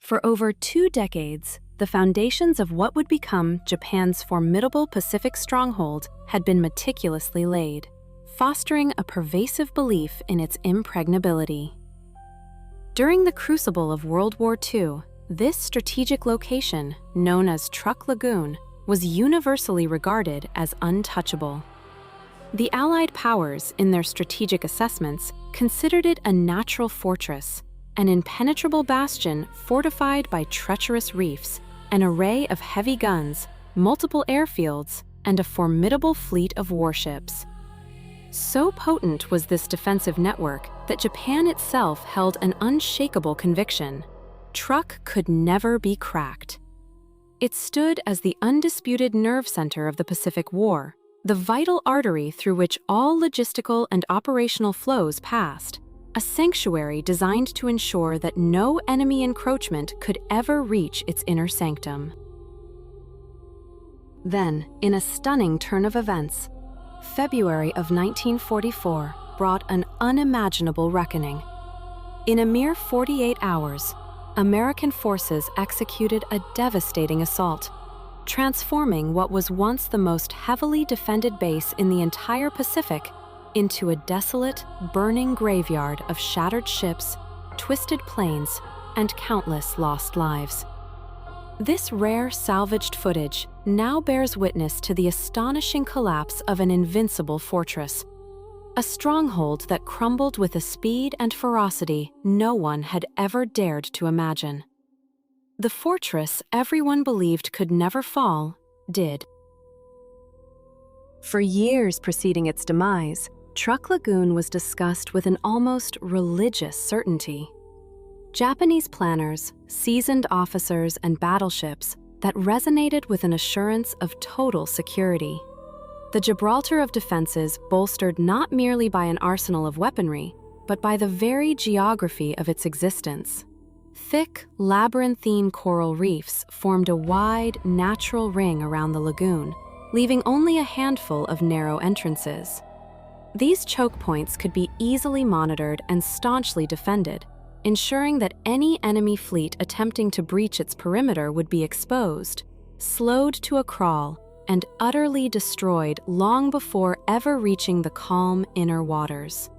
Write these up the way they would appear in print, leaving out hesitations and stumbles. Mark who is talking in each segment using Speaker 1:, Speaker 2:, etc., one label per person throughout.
Speaker 1: For over 2 decades, the foundations of what would become Japan's formidable Pacific stronghold had been meticulously laid, fostering a pervasive belief in its impregnability. During the crucible of World War II, this strategic location, known as Truk Lagoon, was universally regarded as untouchable. The Allied powers, in their strategic assessments, considered it a natural fortress, an impenetrable bastion fortified by treacherous reefs, an array of heavy guns, multiple airfields, and a formidable fleet of warships. So potent was this defensive network that Japan itself held an unshakable conviction: Truk could never be cracked. It stood as the undisputed nerve center of the Pacific War, the vital artery through which all logistical and operational flows passed, a sanctuary designed to ensure that no enemy encroachment could ever reach its inner sanctum. Then, in a stunning turn of events, February of 1944 brought an unimaginable reckoning. In a mere 48 hours, American forces executed a devastating assault, transforming what was once the most heavily defended base in the entire Pacific into a desolate, burning graveyard of shattered ships, twisted planes, and countless lost lives. This rare salvaged footage now bears witness to the astonishing collapse of an invincible fortress, a stronghold that crumbled with a speed and ferocity no one had ever dared to imagine. The fortress everyone believed could never fall, did. For years preceding its demise, Truk Lagoon was discussed with an almost religious certainty. Japanese planners, seasoned officers, and battleships that resonated with an assurance of total security. The Gibraltar of defenses bolstered not merely by an arsenal of weaponry, but by the very geography of its existence. Thick, labyrinthine coral reefs formed a wide, natural ring around the lagoon, leaving only a handful of narrow entrances. These choke points could be easily monitored and staunchly defended, ensuring that any enemy fleet attempting to breach its perimeter would be exposed, slowed to a crawl, and utterly destroyed long before ever reaching the calm inner waters.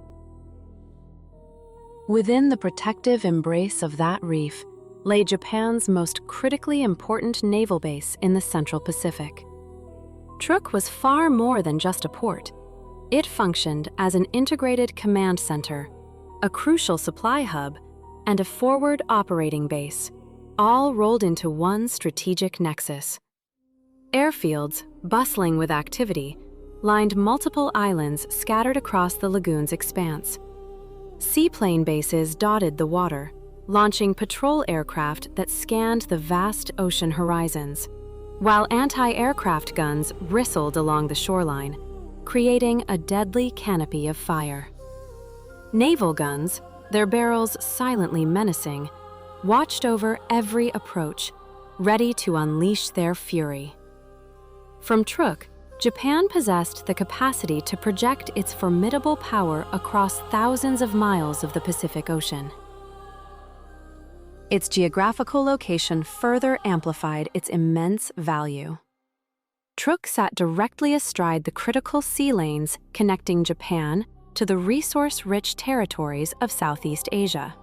Speaker 1: Within the protective embrace of that reef lay Japan's most critically important naval base in the Central Pacific. Truk was far more than just a port. It functioned as an integrated command center, a crucial supply hub, and a forward operating base, all rolled into one strategic nexus. Airfields, bustling with activity, lined multiple islands scattered across the lagoon's expanse. Seaplane bases dotted the water, launching patrol aircraft that scanned the vast ocean horizons, while anti-aircraft guns bristled along the shoreline, creating a deadly canopy of fire. Naval guns, their barrels silently menacing, watched over every approach, ready to unleash their fury. From Truk, Japan possessed the capacity to project its formidable power across thousands of miles of the Pacific Ocean. Its geographical location further amplified its immense value. Truk sat directly astride the critical sea lanes connecting Japan to the resource-rich territories of Southeast Asia.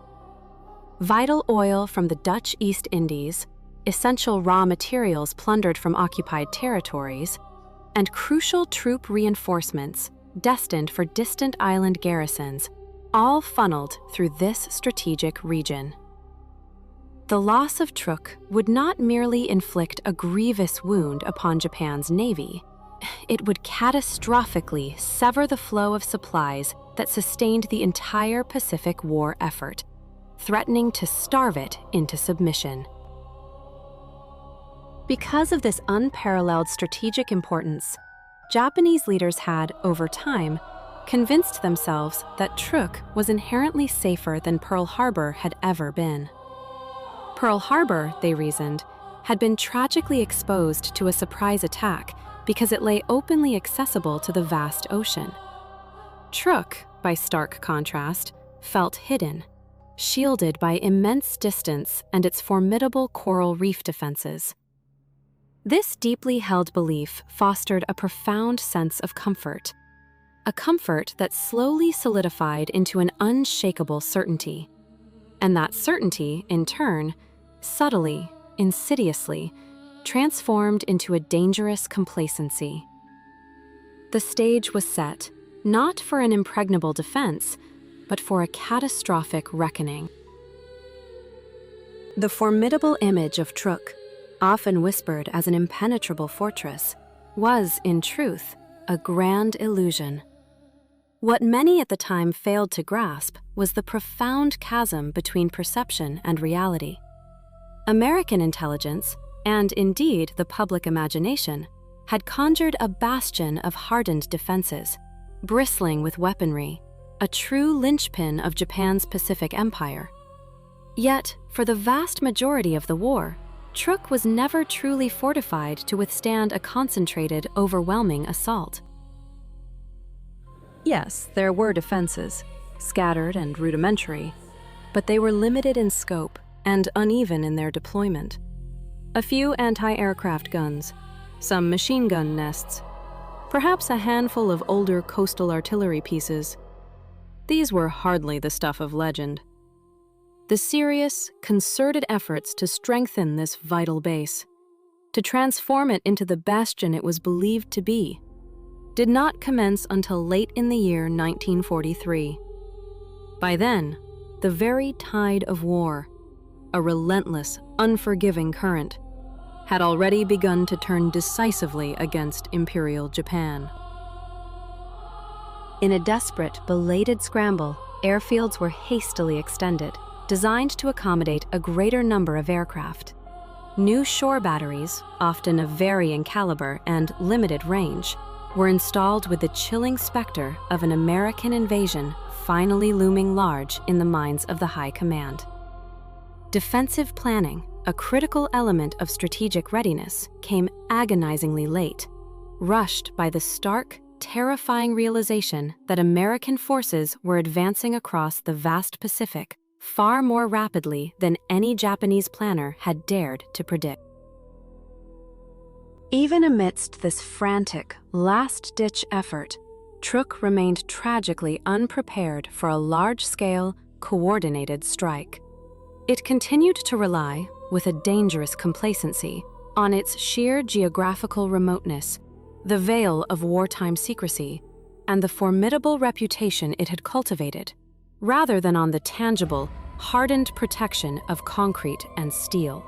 Speaker 1: Vital oil from the Dutch East Indies, essential raw materials plundered from occupied territories, and crucial troop reinforcements destined for distant island garrisons, all funneled through this strategic region. The loss of Truk would not merely inflict a grievous wound upon Japan's navy, it would catastrophically sever the flow of supplies that sustained the entire Pacific War effort, threatening to starve it into submission. Because of this unparalleled strategic importance, Japanese leaders had, over time, convinced themselves that Truk was inherently safer than Pearl Harbor had ever been. Pearl Harbor, they reasoned, had been tragically exposed to a surprise attack because it lay openly accessible to the vast ocean. Truk, by stark contrast, felt hidden, shielded by immense distance and its formidable coral reef defenses. This deeply held belief fostered a profound sense of comfort, a comfort that slowly solidified into an unshakable certainty. And that certainty, in turn, subtly, insidiously, transformed into a dangerous complacency. The stage was set, not for an impregnable defense, but for a catastrophic reckoning. The formidable image of Truk, often whispered as an impenetrable fortress, was, in truth, a grand illusion. What many at the time failed to grasp was the profound chasm between perception and reality. American intelligence, and indeed the public imagination, had conjured a bastion of hardened defenses, bristling with weaponry, a true linchpin of Japan's Pacific Empire. Yet, for the vast majority of the war, Truk was never truly fortified to withstand a concentrated, overwhelming assault. Yes, there were defenses, scattered and rudimentary, but they were limited in scope and uneven in their deployment. A few anti-aircraft guns, some machine gun nests, perhaps a handful of older coastal artillery pieces. These were hardly the stuff of legend. The serious, concerted efforts to strengthen this vital base, to transform it into the bastion it was believed to be, did not commence until late in the year 1943. By then, the very tide of war, a relentless, unforgiving current, had already begun to turn decisively against Imperial Japan. In a desperate, belated scramble, airfields were hastily extended, designed to accommodate a greater number of aircraft. New shore batteries, often of varying caliber and limited range, were installed with the chilling specter of an American invasion finally looming large in the minds of the High Command. Defensive planning, a critical element of strategic readiness, came agonizingly late, rushed by the stark, terrifying realization that American forces were advancing across the vast Pacific far more rapidly than any Japanese planner had dared to predict. Even amidst this frantic, last-ditch effort, Truk remained tragically unprepared for a large-scale, coordinated strike. It continued to rely, with a dangerous complacency, on its sheer geographical remoteness, the veil of wartime secrecy, and the formidable reputation it had cultivated, rather than on the tangible, hardened protection of concrete and steel.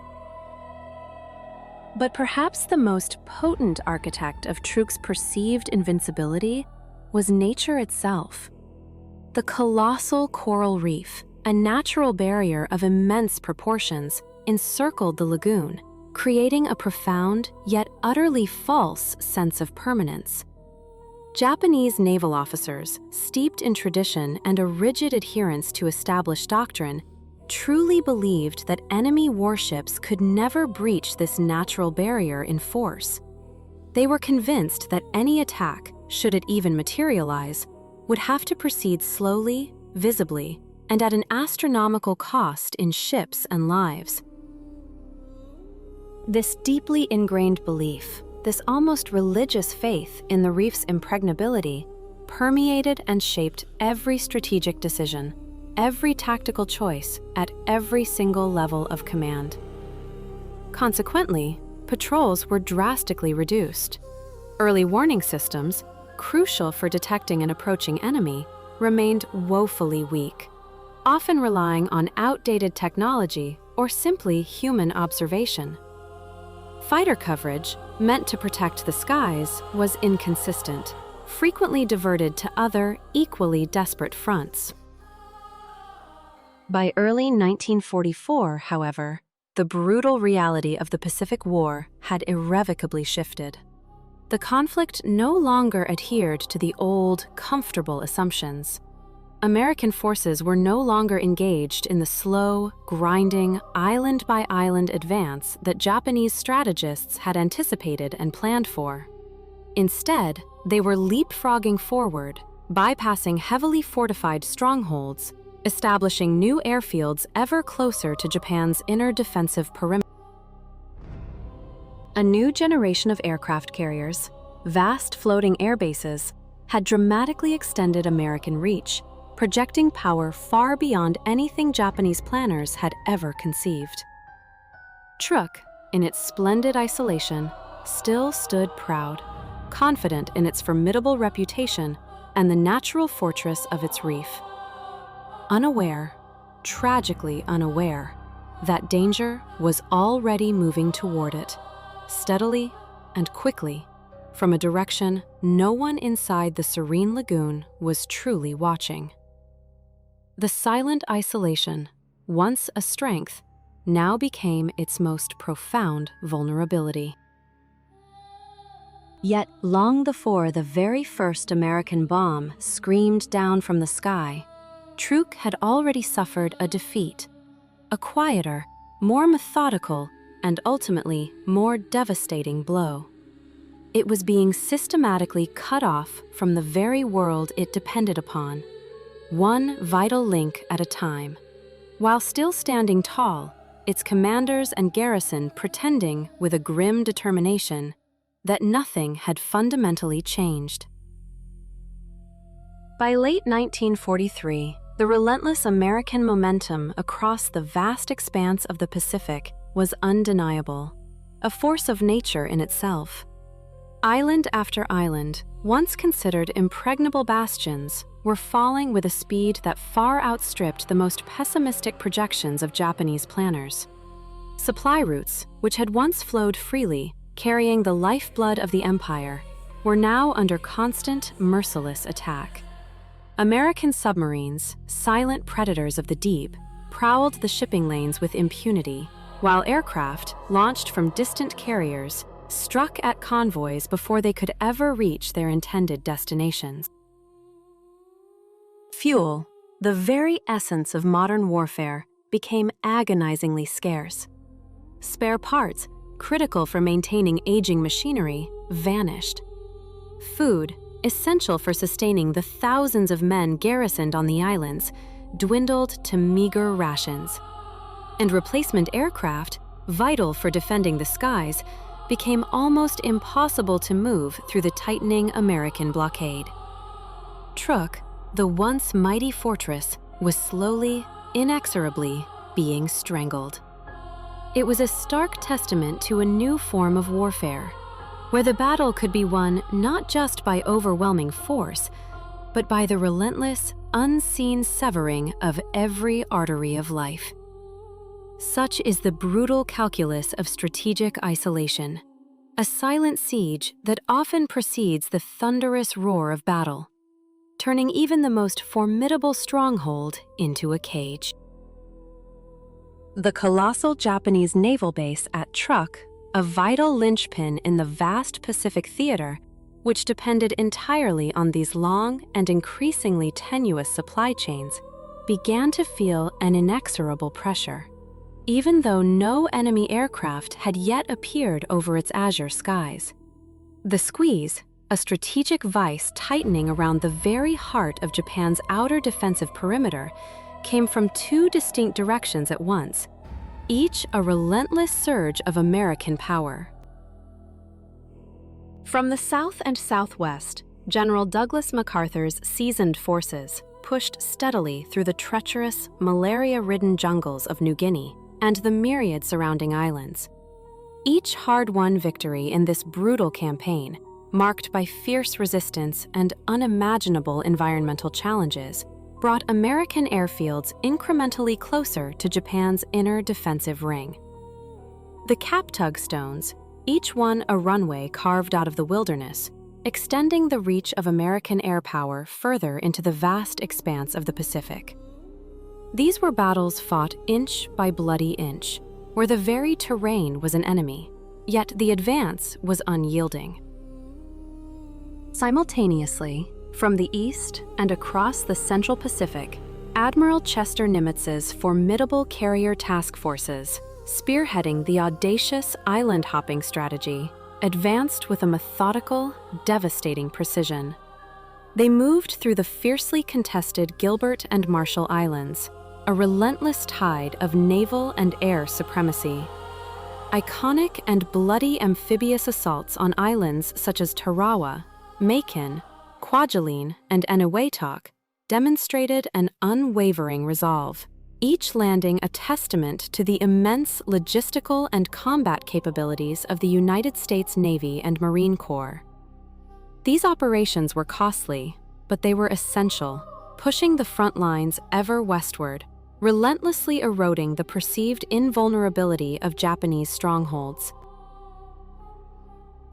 Speaker 1: But perhaps the most potent architect of Truk's perceived invincibility was nature itself. The colossal coral reef, a natural barrier of immense proportions, encircled the lagoon, creating a profound yet utterly false sense of permanence. Japanese naval officers, steeped in tradition and a rigid adherence to established doctrine, truly believed that enemy warships could never breach this natural barrier in force. They were convinced that any attack, should it even materialize, would have to proceed slowly, visibly, and at an astronomical cost in ships and lives. This deeply ingrained belief, this almost religious faith in the reef's impregnability, permeated and shaped every strategic decision, every tactical choice at every single level of command. Consequently, patrols were drastically reduced. Early warning systems, crucial for detecting an approaching enemy, remained woefully weak, often relying on outdated technology or simply human observation. Fighter coverage, meant to protect the skies, was inconsistent, frequently diverted to other, equally desperate fronts. By early 1944, however, the brutal reality of the Pacific War had irrevocably shifted. The conflict no longer adhered to the old, comfortable assumptions. American forces were no longer engaged in the slow, grinding, island-by-island advance that Japanese strategists had anticipated and planned for. Instead, they were leapfrogging forward, bypassing heavily fortified strongholds, establishing new airfields ever closer to Japan's inner defensive perimeter. A new generation of aircraft carriers, vast floating air bases, had dramatically extended American reach, projecting power far beyond anything Japanese planners had ever conceived. Truk, in its splendid isolation, still stood proud, confident in its formidable reputation and the natural fortress of its reef. Unaware, tragically unaware, that danger was already moving toward it, steadily and quickly, from a direction no one inside the serene lagoon was truly watching. The silent isolation, once a strength, now became its most profound vulnerability. Yet long before the very first American bomb screamed down from the sky, Truk had already suffered a defeat, a quieter, more methodical, and ultimately more devastating blow. It was being systematically cut off from the very world it depended upon, one vital link at a time. While still standing tall, its commanders and garrison pretending with a grim determination that nothing had fundamentally changed. By late 1943, the relentless American momentum across the vast expanse of the Pacific was undeniable, a force of nature in itself. Island after island, once considered impregnable bastions, were falling with a speed that far outstripped the most pessimistic projections of Japanese planners. Supply routes, which had once flowed freely, carrying the lifeblood of the empire, were now under constant, merciless attack. American submarines, silent predators of the deep, prowled the shipping lanes with impunity, while aircraft, launched from distant carriers, struck at convoys before they could ever reach their intended destinations. Fuel, the very essence of modern warfare, became agonizingly scarce. Spare parts, critical for maintaining aging machinery, vanished. Food, essential for sustaining the thousands of men garrisoned on the islands, dwindled to meager rations. And replacement aircraft, vital for defending the skies, became almost impossible to move through the tightening American blockade. Truk, the once mighty fortress, was slowly, inexorably being strangled. It was a stark testament to a new form of warfare, where the battle could be won not just by overwhelming force, but by the relentless, unseen severing of every artery of life. Such is the brutal calculus of strategic isolation, a silent siege that often precedes the thunderous roar of battle, turning even the most formidable stronghold into a cage. The colossal Japanese naval base at Truk, a vital linchpin in the vast Pacific theater, which depended entirely on these long and increasingly tenuous supply chains, began to feel an inexorable pressure, even though no enemy aircraft had yet appeared over its azure skies. The squeeze, a strategic vice tightening around the very heart of Japan's outer defensive perimeter, came from two distinct directions at once, each a relentless surge of American power. From the south and southwest, General Douglas MacArthur's seasoned forces pushed steadily through the treacherous, malaria-ridden jungles of New Guinea and the myriad surrounding islands. Each hard-won victory in this brutal campaign, marked by fierce resistance and unimaginable environmental challenges, brought American airfields incrementally closer to Japan's inner defensive ring. The Captug stones, each one a runway carved out of the wilderness, extending the reach of American air power further into the vast expanse of the Pacific. These were battles fought inch by bloody inch, where the very terrain was an enemy, yet the advance was unyielding. Simultaneously, from the east and across the Central Pacific, Admiral Chester Nimitz's formidable carrier task forces, spearheading the audacious island-hopping strategy, advanced with a methodical, devastating precision. They moved through the fiercely contested Gilbert and Marshall Islands, a relentless tide of naval and air supremacy. Iconic and bloody amphibious assaults on islands such as Tarawa, Makin, Kwajalein, and Eniwetok demonstrated an unwavering resolve, each landing a testament to the immense logistical and combat capabilities of the United States Navy and Marine Corps. These operations were costly, but they were essential, pushing the front lines ever westward, relentlessly eroding the perceived invulnerability of Japanese strongholds.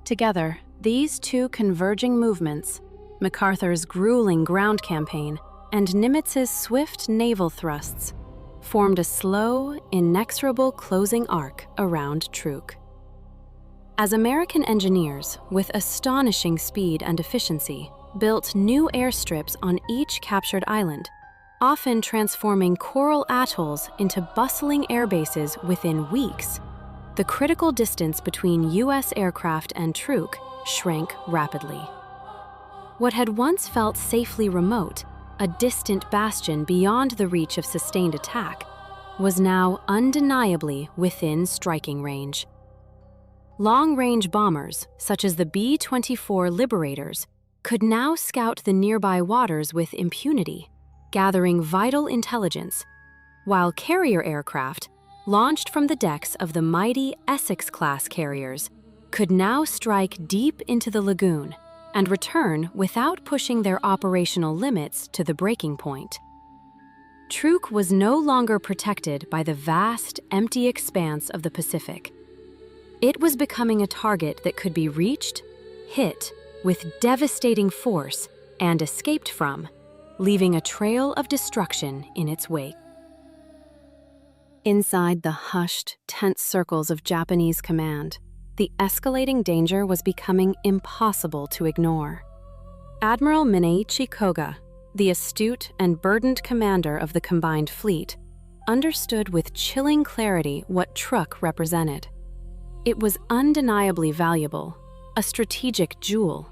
Speaker 1: Together, these two converging movements, MacArthur's grueling ground campaign and Nimitz's swift naval thrusts, formed a slow, inexorable closing arc around Truk. As American engineers, with astonishing speed and efficiency, built new airstrips on each captured island, often transforming coral atolls into bustling airbases within weeks, the critical distance between U.S. aircraft and Truk shrank rapidly. What had once felt safely remote, a distant bastion beyond the reach of sustained attack, was now undeniably within striking range. Long-range bombers, such as the B-24 Liberators, could now scout the nearby waters with impunity, gathering vital intelligence, while carrier aircraft, launched from the decks of the mighty Essex-class carriers, could now strike deep into the lagoon and return without pushing their operational limits to the breaking point. Truk was no longer protected by the vast, empty expanse of the Pacific. It was becoming a target that could be reached, hit with devastating force, and escaped from, leaving a trail of destruction in its wake. Inside the hushed, tense circles of Japanese command, the escalating danger was becoming impossible to ignore. Admiral Koga, the astute and burdened commander of the combined fleet, understood with chilling clarity what Truk represented. It was undeniably valuable, a strategic jewel,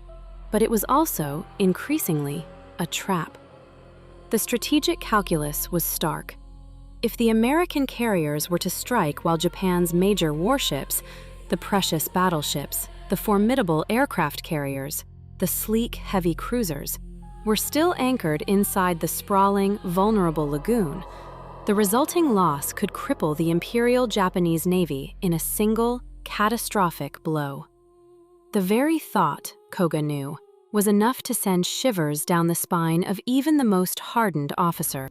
Speaker 1: but it was also, increasingly, a trap. The strategic calculus was stark. If the American carriers were to strike while Japan's major warships, the precious battleships, the formidable aircraft carriers, the sleek, heavy cruisers, were still anchored inside the sprawling, vulnerable lagoon, the resulting loss could cripple the Imperial Japanese Navy in a single, catastrophic blow. The very thought, Koga knew, was enough to send shivers down the spine of even the most hardened officer.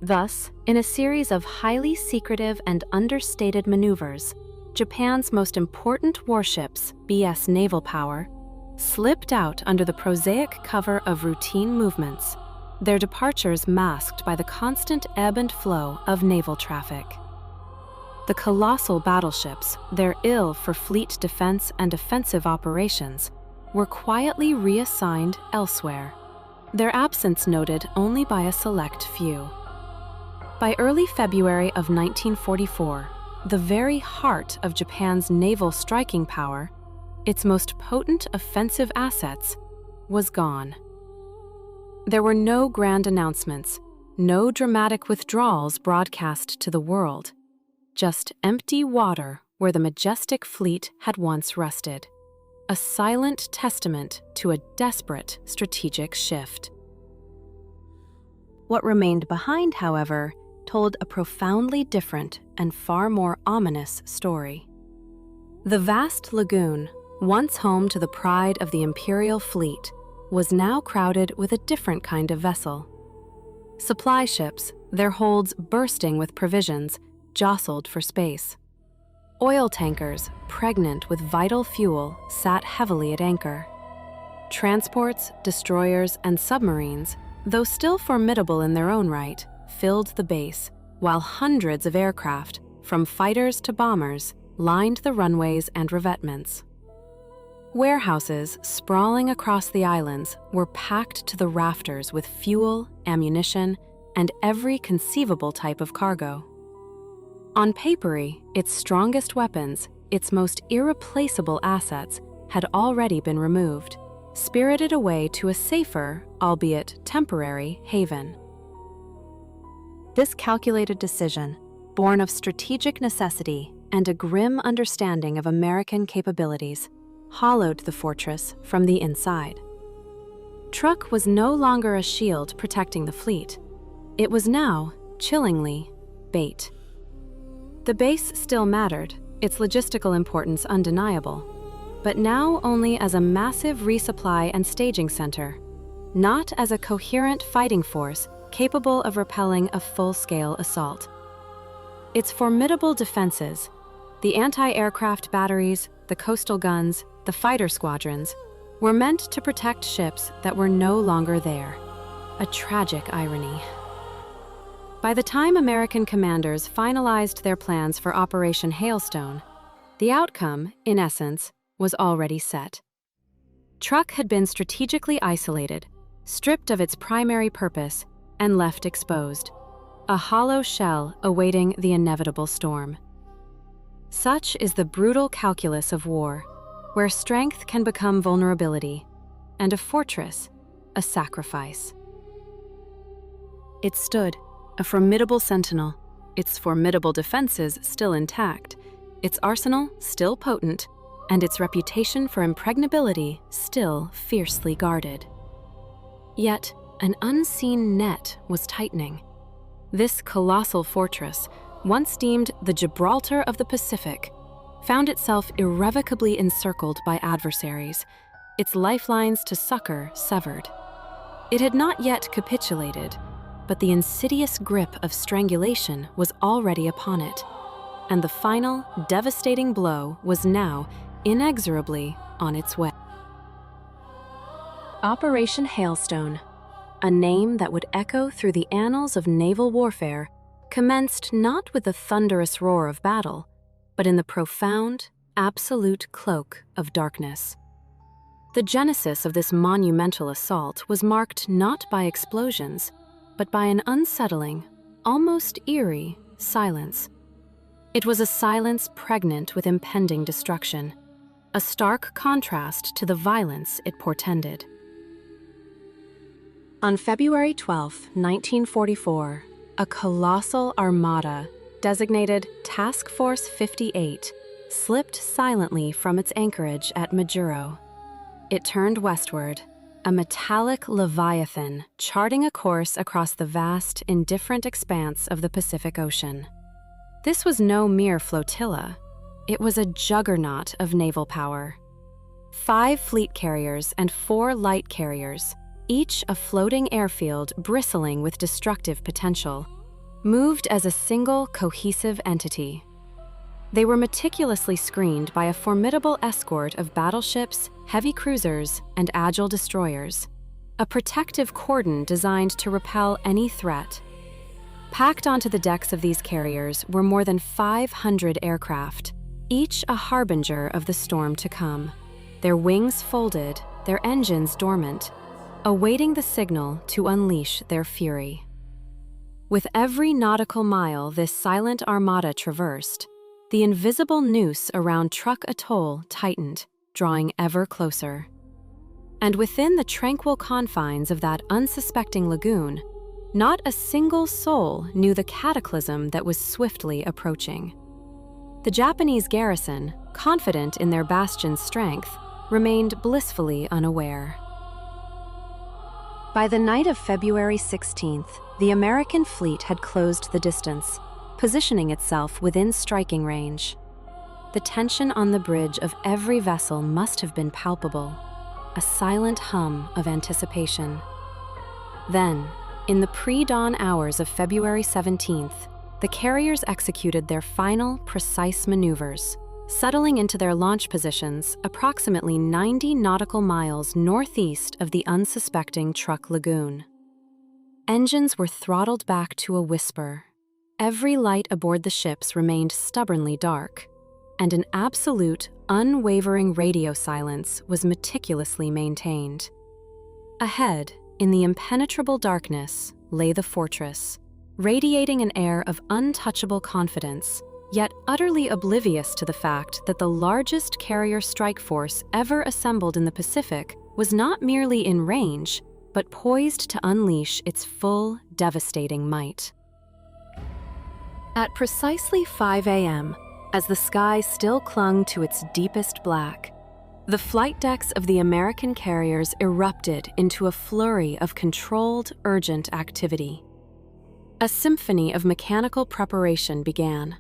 Speaker 1: Thus, in a series of highly secretive and understated maneuvers, Japan's most important warships, BS naval power, slipped out under the prosaic cover of routine movements, their departures masked by the constant ebb and flow of naval traffic. The colossal battleships, their ill for fleet defense and offensive operations, were quietly reassigned elsewhere, their absence noted only by a select few. By early February of 1944, the very heart of Japan's naval striking power, its most potent offensive assets, was gone. There were no grand announcements, no dramatic withdrawals broadcast to the world, just empty water where the majestic fleet had once rested, a silent testament to a desperate strategic shift. What remained behind, however, told a profoundly different and far more ominous story. The vast lagoon, once home to the pride of the Imperial fleet, was now crowded with a different kind of vessel. Supply ships, their holds bursting with provisions, jostled for space. Oil tankers, pregnant with vital fuel, sat heavily at anchor. Transports, destroyers, and submarines, though still formidable in their own right, filled the base, while hundreds of aircraft, from fighters to bombers, lined the runways and revetments. Warehouses sprawling across the islands were packed to the rafters with fuel, ammunition, and every conceivable type of cargo. On papery, its strongest weapons, its most irreplaceable assets, had already been removed, spirited away to a safer, albeit temporary, haven. This calculated decision, born of strategic necessity and a grim understanding of American capabilities, hollowed the fortress from the inside. Truk was no longer a shield protecting the fleet. It was now, chillingly, bait. The base still mattered, its logistical importance undeniable, but now only as a massive resupply and staging center, not as a coherent fighting force capable of repelling a full-scale assault. Its formidable defenses, the anti-aircraft batteries, the coastal guns, the fighter squadrons, were meant to protect ships that were no longer there. A tragic irony. By the time American commanders finalized their plans for Operation Hailstone, the outcome, in essence, was already set. Truk had been strategically isolated, stripped of its primary purpose, and left exposed, a hollow shell awaiting the inevitable storm. Such is the brutal calculus of war, where strength can become vulnerability, and a fortress, a sacrifice. It stood, a formidable sentinel, its formidable defenses still intact, its arsenal still potent, and its reputation for impregnability still fiercely guarded. Yet, an unseen net was tightening. This colossal fortress, once deemed the Gibraltar of the Pacific, found itself irrevocably encircled by adversaries, its lifelines to succor severed. It had not yet capitulated, but the insidious grip of strangulation was already upon it, and the final, devastating blow was now inexorably on its way. Operation Hailstone, a name that would echo through the annals of naval warfare, commenced not with the thunderous roar of battle, but in the profound, absolute cloak of darkness. The genesis of this monumental assault was marked not by explosions, but by an unsettling, almost eerie, silence. It was a silence pregnant with impending destruction, a stark contrast to the violence it portended. On February 12, 1944, a colossal armada, designated Task Force 58, slipped silently from its anchorage at Majuro. It turned westward, a metallic leviathan charting a course across the vast, indifferent expanse of the Pacific Ocean. This was no mere flotilla. It was a juggernaut of naval power. 5 fleet carriers and 4 light carriers, each a floating airfield bristling with destructive potential, moved as a single cohesive entity. They were meticulously screened by a formidable escort of battleships, heavy cruisers, and agile destroyers, a protective cordon designed to repel any threat. Packed onto the decks of these carriers were more than 500 aircraft, each a harbinger of the storm to come, their wings folded, their engines dormant, awaiting the signal to unleash their fury. With every nautical mile this silent armada traversed, the invisible noose around Truk Atoll tightened, drawing ever closer. And within the tranquil confines of that unsuspecting lagoon, not a single soul knew the cataclysm that was swiftly approaching. The Japanese garrison, confident in their bastion's strength, remained blissfully unaware. By the night of February 16th, the American fleet had closed the distance, positioning itself within striking range. The tension on the bridge of every vessel must have been palpable, a silent hum of anticipation. Then, in the pre-dawn hours of February 17th, the carriers executed their final, precise maneuvers, settling into their launch positions approximately 90 nautical miles northeast of the unsuspecting Truk Lagoon. Engines were throttled back to a whisper. Every light aboard the ships remained stubbornly dark, and an absolute, unwavering radio silence was meticulously maintained. Ahead, in the impenetrable darkness, lay the fortress, radiating an air of untouchable confidence, yet utterly oblivious to the fact that the largest carrier strike force ever assembled in the Pacific was not merely in range, but poised to unleash its full, devastating might. At precisely 5 a.m., as the sky still clung to its deepest black, the flight decks of the American carriers erupted into a flurry of controlled, urgent activity. A symphony of mechanical preparation began.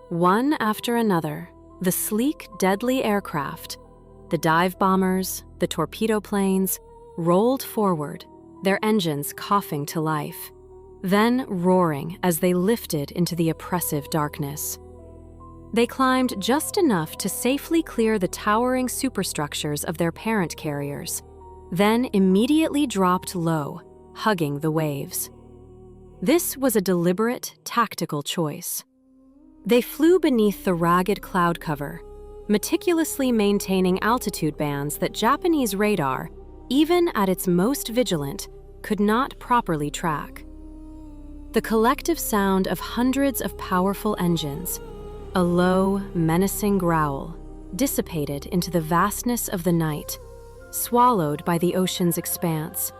Speaker 1: One after another, the sleek, deadly aircraft, the dive bombers, the torpedo planes, rolled forward, their engines coughing to life, then roaring as they lifted into the oppressive darkness. They climbed just enough to safely clear the towering superstructures of their parent carriers, then immediately dropped low, hugging the waves. This was a deliberate, tactical choice. They flew beneath the ragged cloud cover, meticulously maintaining altitude bands that Japanese radar, even at its most vigilant, could not properly track. The collective sound of hundreds of powerful engines, a low, menacing growl, dissipated into the vastness of the night, swallowed by the ocean's expanse,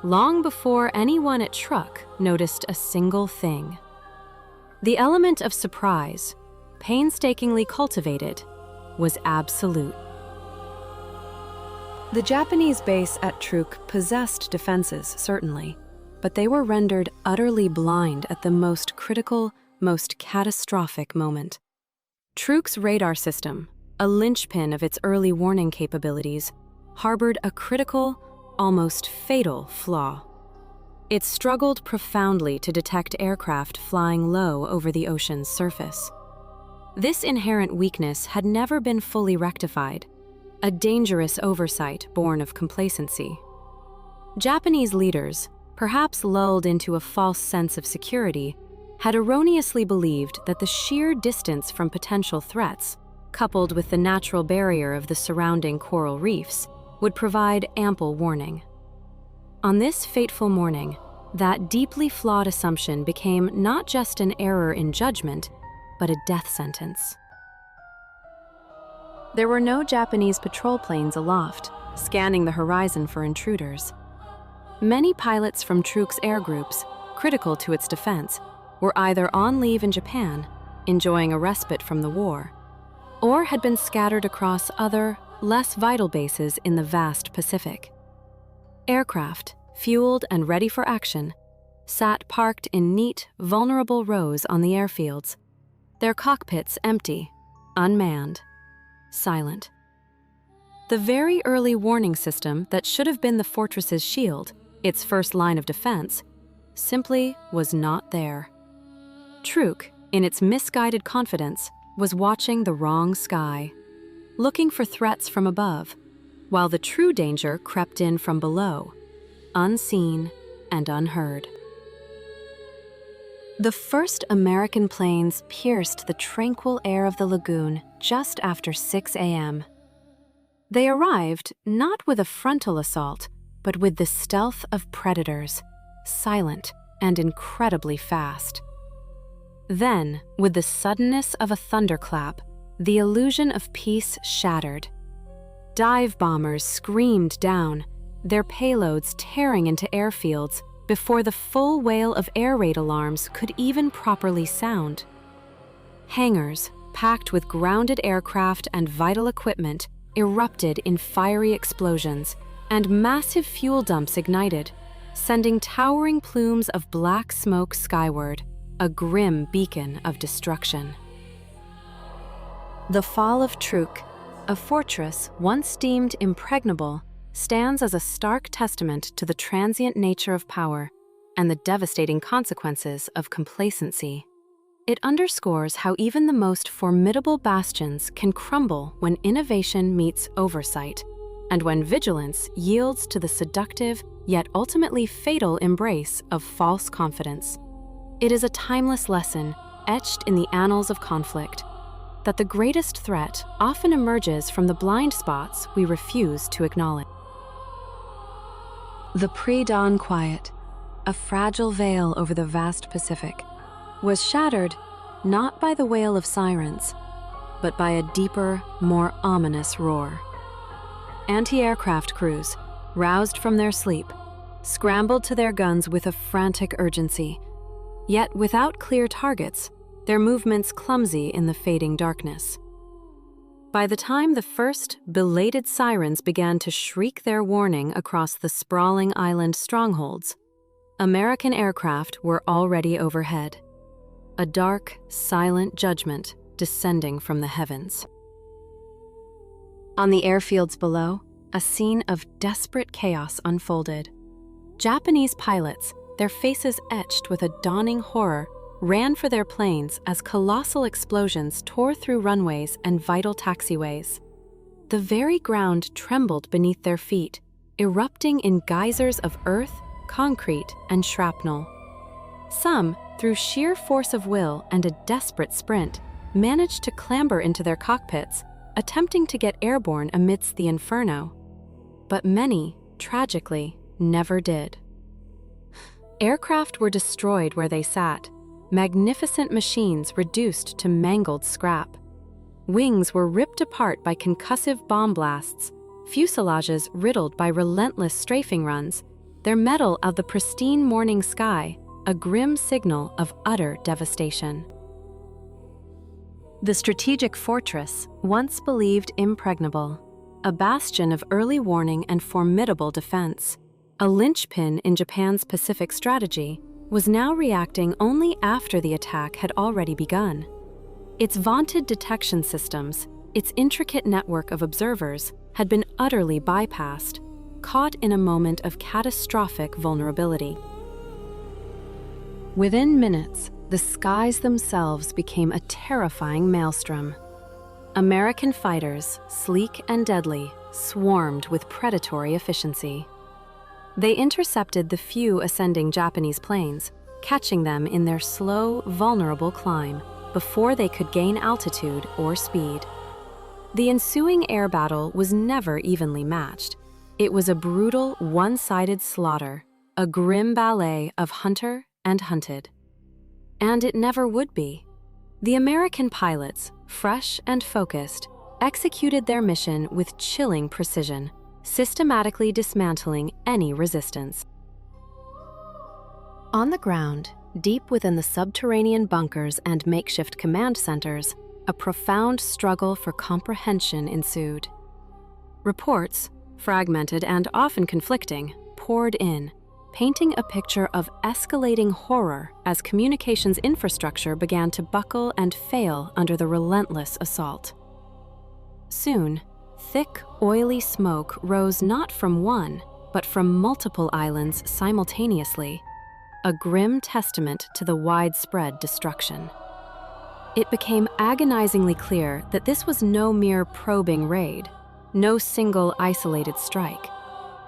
Speaker 1: long before anyone at Truk noticed a single thing. The element of surprise, painstakingly cultivated, was absolute. The Japanese base at Truk possessed defenses, certainly, but they were rendered utterly blind at the most critical, most catastrophic moment. Truk's radar system, a linchpin of its early warning capabilities, harbored a critical, almost fatal flaw. It struggled profoundly to detect aircraft flying low over the ocean's surface. This inherent weakness had never been fully rectified, a dangerous oversight born of complacency. Japanese leaders, perhaps lulled into a false sense of security, had erroneously believed that the sheer distance from potential threats, coupled with the natural barrier of the surrounding coral reefs, would provide ample warning. On this fateful morning, that deeply flawed assumption became not just an error in judgment, but a death sentence. There were no Japanese patrol planes aloft, scanning the horizon for intruders. Many pilots from Truk's air groups, critical to its defense, were either on leave in Japan, enjoying a respite from the war, or had been scattered across other, less vital bases in the vast Pacific. Aircraft, fueled and ready for action, sat parked in neat, vulnerable rows on the airfields, their cockpits empty, unmanned, silent. The very early warning system that should have been the fortress's shield, its first line of defense, simply was not there. Truk, in its misguided confidence, was watching the wrong sky, looking for threats from above, while the true danger crept in from below, unseen and unheard. The first American planes pierced the tranquil air of the lagoon just after 6 a.m. They arrived not with a frontal assault, but with the stealth of predators, silent and incredibly fast. Then, with the suddenness of a thunderclap, the illusion of peace shattered. Dive bombers screamed down, their payloads tearing into airfields before the full wail of air raid alarms could even properly sound. Hangars, packed with grounded aircraft and vital equipment, erupted in fiery explosions, and massive fuel dumps ignited, sending towering plumes of black smoke skyward, a grim beacon of destruction. The fall of Truk, a fortress once deemed impregnable, stands as a stark testament to the transient nature of power and the devastating consequences of complacency. It underscores how even the most formidable bastions can crumble when innovation meets oversight, and when vigilance yields to the seductive yet ultimately fatal embrace of false confidence. It is a timeless lesson, etched in the annals of conflict, that the greatest threat often emerges from the blind spots we refuse to acknowledge. The pre-dawn quiet, a fragile veil over the vast Pacific, was shattered not by the wail of sirens, but by a deeper, more ominous roar. Anti-aircraft crews, roused from their sleep, scrambled to their guns with a frantic urgency. Yet without clear targets, their movements clumsy in the fading darkness. By the time the first belated sirens began to shriek their warning across the sprawling island strongholds, American aircraft were already overhead, a dark, silent judgment descending from the heavens. On the airfields below, a scene of desperate chaos unfolded. Japanese pilots, their faces etched with a dawning horror, ran for their planes as colossal explosions tore through runways and vital taxiways. The very ground trembled beneath their feet, erupting in geysers of earth, concrete, and shrapnel. Some, through sheer force of will and a desperate sprint, managed to clamber into their cockpits, attempting to get airborne amidst the inferno. But many, tragically, never did. Aircraft were destroyed where they sat, magnificent machines reduced to mangled scrap. Wings were ripped apart by concussive bomb blasts, fuselages riddled by relentless strafing runs, their metal of the pristine morning sky a grim signal of utter devastation. The strategic fortress, once believed impregnable, a bastion of early warning and formidable defense, a linchpin in Japan's Pacific strategy, was now reacting only after the attack had already begun. Its vaunted detection systems, its intricate network of observers, had been utterly bypassed, caught in a moment of catastrophic vulnerability. Within minutes, the skies themselves became a terrifying maelstrom. American fighters, sleek and deadly, swarmed with predatory efficiency. They intercepted the few ascending Japanese planes, catching them in their slow, vulnerable climb before they could gain altitude or speed. The ensuing air battle was never evenly matched. It was a brutal, one-sided slaughter, a grim ballet of hunter and hunted. And it never would be. The American pilots, fresh and focused, executed their mission with chilling precision, systematically dismantling any resistance. On the ground, deep within the subterranean bunkers and makeshift command centers, a profound struggle for comprehension ensued. Reports, fragmented and often conflicting, poured in, painting a picture of escalating horror as communications infrastructure began to buckle and fail under the relentless assault. Soon, thick, oily smoke rose not from one, but from multiple islands simultaneously, a grim testament to the widespread destruction. It became agonizingly clear that this was no mere probing raid, no single isolated strike.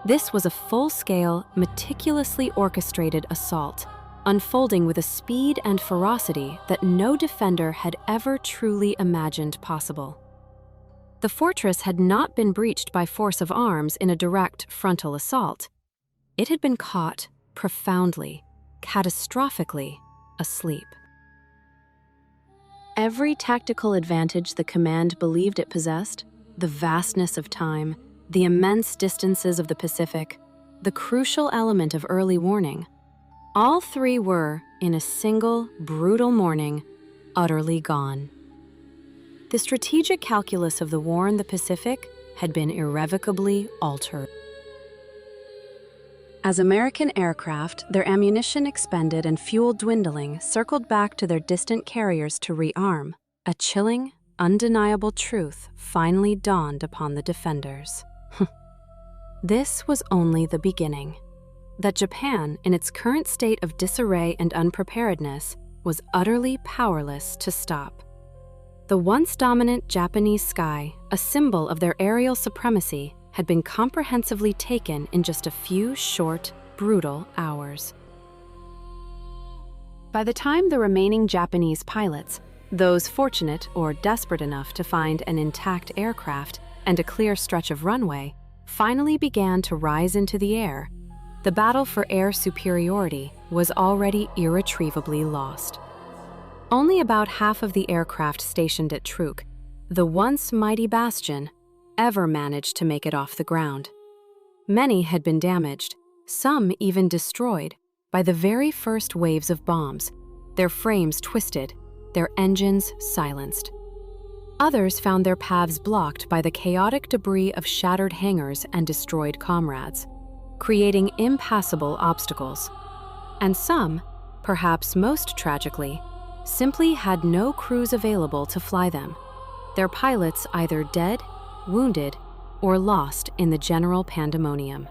Speaker 1: This was a full-scale, meticulously orchestrated assault, unfolding with a speed and ferocity that no defender had ever truly imagined possible. The fortress had not been breached by force of arms in a direct frontal assault. It had been caught profoundly, catastrophically asleep. Every tactical advantage the command believed it possessed, the vastness of time, the immense distances of the Pacific, the crucial element of early warning, all three were, in a single, brutal morning, utterly gone. The strategic calculus of the war in the Pacific had been irrevocably altered. As American aircraft, their ammunition expended and fuel dwindling, circled back to their distant carriers to rearm, a chilling, undeniable truth finally dawned upon the defenders. This was only the beginning. That Japan, in its current state of disarray and unpreparedness, was utterly powerless to stop. The once dominant Japanese sky, a symbol of their aerial supremacy, had been comprehensively taken in just a few short, brutal hours. By the time the remaining Japanese pilots, those fortunate or desperate enough to find an intact aircraft and a clear stretch of runway, finally began to rise into the air, the battle for air superiority was already irretrievably lost. Only about half of the aircraft stationed at Truk, the once mighty bastion, ever managed to make it off the ground. Many had been damaged, some even destroyed, by the very first waves of bombs, their frames twisted, their engines silenced. Others found their paths blocked by the chaotic debris of shattered hangars and destroyed comrades, creating impassable obstacles. And some, perhaps most tragically, simply had no crews available to fly them, their pilots either dead, wounded, or lost in the general pandemonium.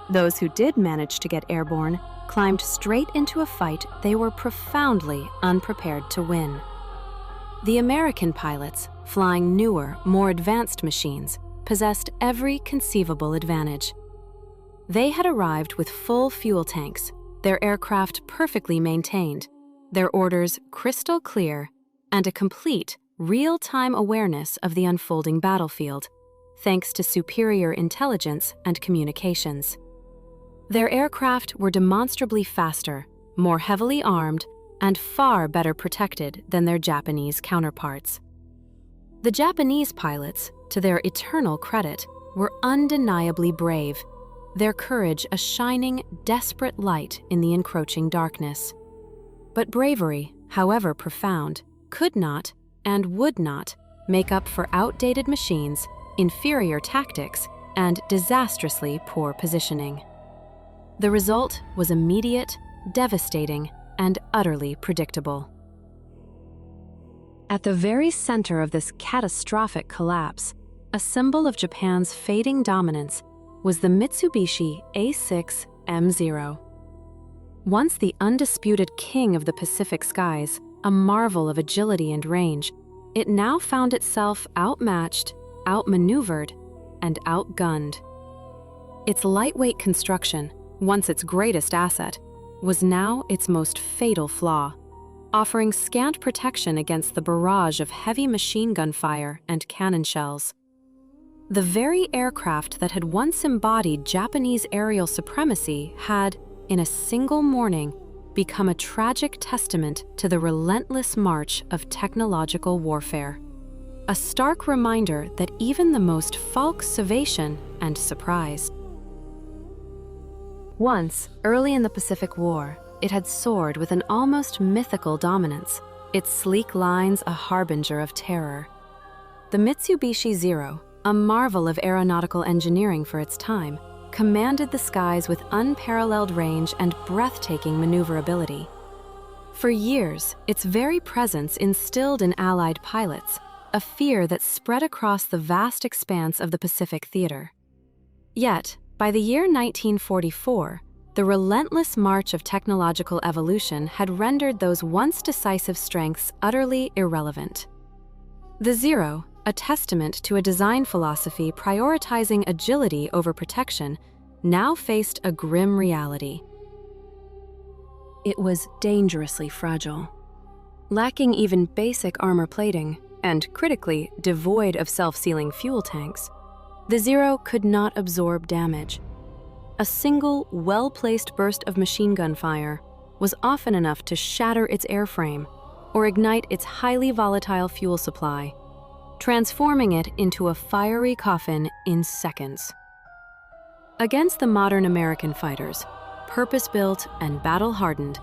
Speaker 1: Those who did manage to get airborne climbed straight into a fight they were profoundly unprepared to win. The American pilots, flying newer, more advanced machines, possessed every conceivable advantage. They had arrived with full fuel tanks, their aircraft perfectly maintained, their orders crystal clear, and a complete, real-time awareness of the unfolding battlefield, thanks to superior intelligence and communications. Their aircraft were demonstrably faster, more heavily armed, and far better protected than their Japanese counterparts. The Japanese pilots, to their eternal credit, were undeniably brave, their courage a shining, desperate light in the encroaching darkness. But bravery, however profound, could not and would not make up for outdated machines, inferior tactics, and disastrously poor positioning. The result was immediate, devastating, and utterly predictable. At the very center of this catastrophic collapse, a symbol of Japan's fading dominance, was the Mitsubishi A6M0. Once the undisputed king of the Pacific skies, a marvel of agility and range, it now found itself outmatched, outmaneuvered, and outgunned. Its lightweight construction, once its greatest asset, was now its most fatal flaw, offering scant protection against the barrage of heavy machine gun fire and cannon shells. The very aircraft that had once embodied Japanese aerial supremacy had, in a single morning, become a tragic testament to the relentless march of technological warfare. A stark reminder that even the most false-savation and surprised. Once, early in the Pacific War, it had soared with an almost mythical dominance, its sleek lines a harbinger of terror. The Mitsubishi Zero, a marvel of aeronautical engineering for its time, commanded the skies with unparalleled range and breathtaking maneuverability. For years, its very presence instilled in Allied pilots a fear that spread across the vast expanse of the Pacific theater. Yet, by the year 1944, the relentless march of technological evolution had rendered those once decisive strengths utterly irrelevant. The Zero, a testament to a design philosophy prioritizing agility over protection, now faced a grim reality. It was dangerously fragile. Lacking even basic armor plating, and critically devoid of self-sealing fuel tanks, the Zero could not absorb damage. A single, well-placed burst of machine gun fire was often enough to shatter its airframe or ignite its highly volatile fuel supply, transforming it into a fiery coffin in seconds. Against the modern American fighters, purpose-built and battle-hardened,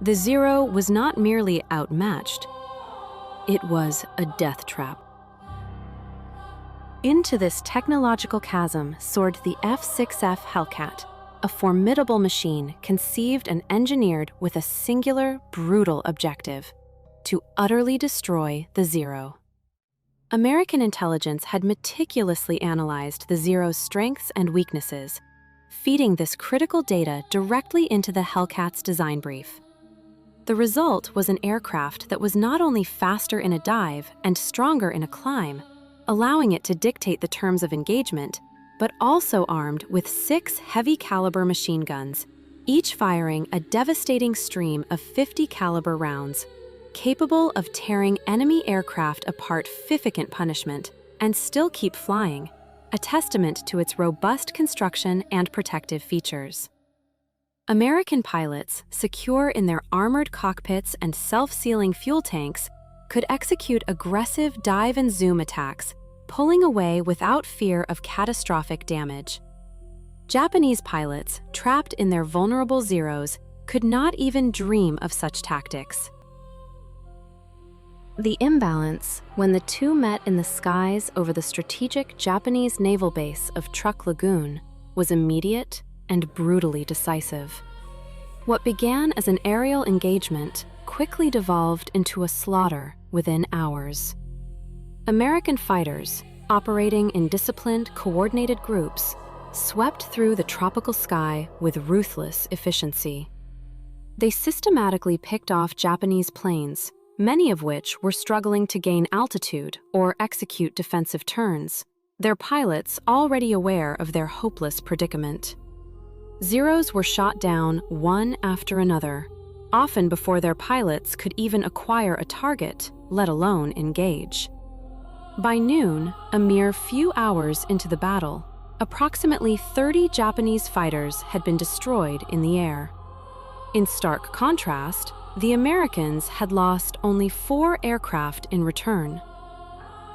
Speaker 1: the Zero was not merely outmatched, it was a death trap. Into this technological chasm soared the F-6F Hellcat, a formidable machine conceived and engineered with a singular, brutal objective: to utterly destroy the Zero. American intelligence had meticulously analyzed the Zero's strengths and weaknesses, feeding this critical data directly into the Hellcat's design brief. The result was an aircraft that was not only faster in a dive and stronger in a climb, allowing it to dictate the terms of engagement, but also armed with 6 heavy-caliber machine guns, each firing a devastating stream of 50-caliber rounds, capable of tearing enemy aircraft apart with punishment and still keep flying, a testament to its robust construction and protective features. American pilots, secure in their armored cockpits and self-sealing fuel tanks, could execute aggressive dive and zoom attacks, pulling away without fear of catastrophic damage. Japanese pilots, trapped in their vulnerable Zeros, could not even dream of such tactics. The imbalance, when the two met in the skies over the strategic Japanese naval base of Truk Lagoon, was immediate and brutally decisive. What began as an aerial engagement quickly devolved into a slaughter within hours. American fighters, operating in disciplined, coordinated groups, swept through the tropical sky with ruthless efficiency. They systematically picked off Japanese planes, many of which were struggling to gain altitude or execute defensive turns, their pilots already aware of their hopeless predicament. Zeros were shot down one after another, often before their pilots could even acquire a target, let alone engage. By noon, a mere few hours into the battle, approximately 30 Japanese fighters had been destroyed in the air. In stark contrast, the Americans had lost only 4 aircraft in return.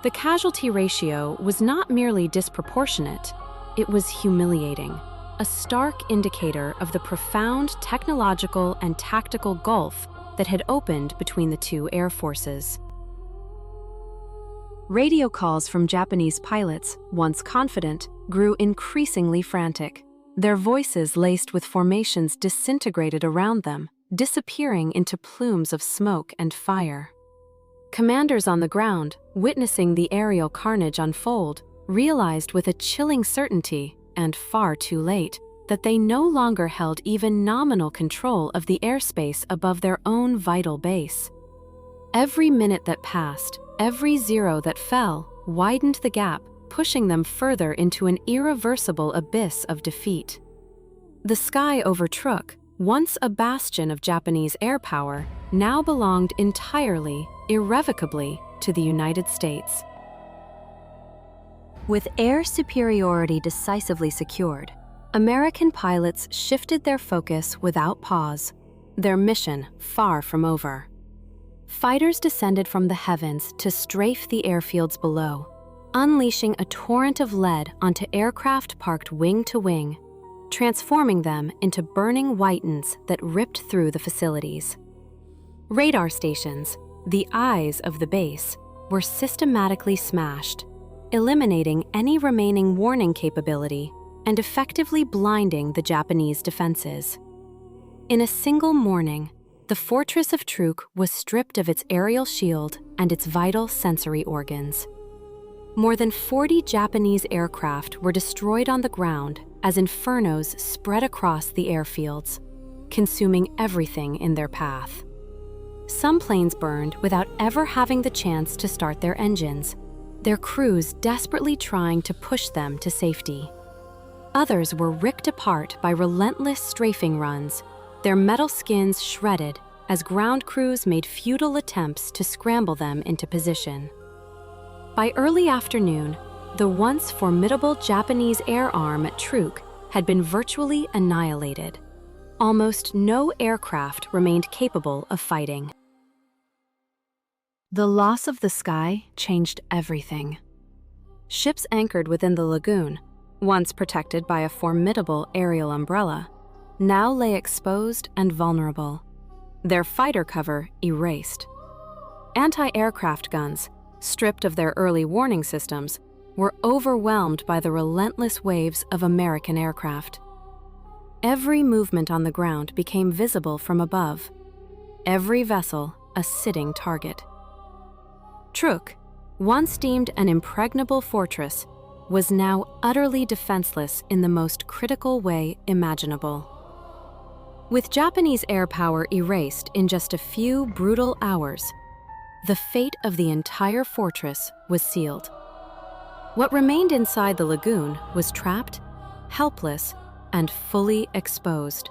Speaker 1: The casualty ratio was not merely disproportionate, it was humiliating, a stark indicator of the profound technological and tactical gulf that had opened between the two air forces. Radio calls from Japanese pilots, once confident, grew increasingly frantic. Their voices laced with formations disintegrated around them, disappearing into plumes of smoke and fire. Commanders on the ground, witnessing the aerial carnage unfold, realized with a chilling certainty, and far too late, that they no longer held even nominal control of the airspace above their own vital base. Every minute that passed, every Zero that fell, widened the gap, pushing them further into an irreversible abyss of defeat. The sky over Truk, once a bastion of Japanese air power, now belonged entirely, irrevocably, to the United States. With air superiority decisively secured, American pilots shifted their focus without pause, their mission far from over. Fighters descended from the heavens to strafe the airfields below, unleashing a torrent of lead onto aircraft parked wing to wing, transforming them into burning whitens that ripped through the facilities. Radar stations, the eyes of the base, were systematically smashed, eliminating any remaining warning capability and effectively blinding the Japanese defenses. In a single morning, the fortress of Truk was stripped of its aerial shield and its vital sensory organs. More than 40 Japanese aircraft were destroyed on the ground as infernos spread across the airfields, consuming everything in their path. Some planes burned without ever having the chance to start their engines, their crews desperately trying to push them to safety. Others were ripped apart by relentless strafing runs, their metal skins shredded as ground crews made futile attempts to scramble them into position. By early afternoon, the once formidable Japanese air arm at Truk had been virtually annihilated. Almost no aircraft remained capable of fighting. The loss of the sky changed everything. Ships anchored within the lagoon, once protected by a formidable aerial umbrella, now lay exposed and vulnerable, their fighter cover erased. Anti-aircraft guns, stripped of their early warning systems, were overwhelmed by the relentless waves of American aircraft. Every movement on the ground became visible from above, every vessel a sitting target. Truk, once deemed an impregnable fortress, was now utterly defenseless in the most critical way imaginable. With Japanese air power erased in just a few brutal hours, the fate of the entire fortress was sealed. What remained inside the lagoon was trapped, helpless, and fully exposed.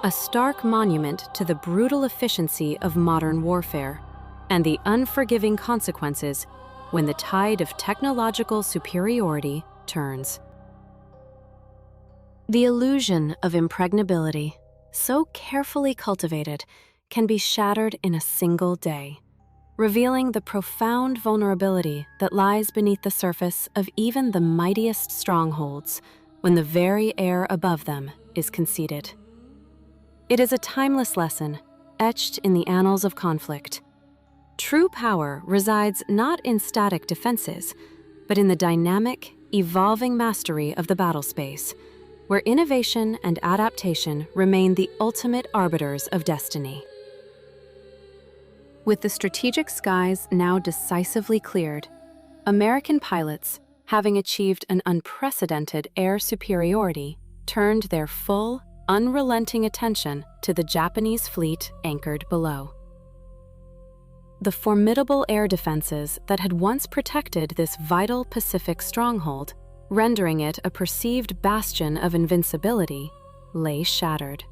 Speaker 1: A stark monument to the brutal efficiency of modern warfare and the unforgiving consequences when the tide of technological superiority turns. The illusion of impregnability, so carefully cultivated, can be shattered in a single day. revealing the profound vulnerability that lies beneath the surface of even the mightiest strongholds when the very air above them is conceded. It is a timeless lesson, etched in the annals of conflict. True power resides not in static defenses, but in the dynamic, evolving mastery of the battle space, where innovation and adaptation remain the ultimate arbiters of destiny. With the strategic skies now decisively cleared, American pilots, having achieved an unprecedented air superiority, turned their full, unrelenting attention to the Japanese fleet anchored below. The formidable air defenses that had once protected this vital Pacific stronghold, rendering it a perceived bastion of invincibility, lay shattered.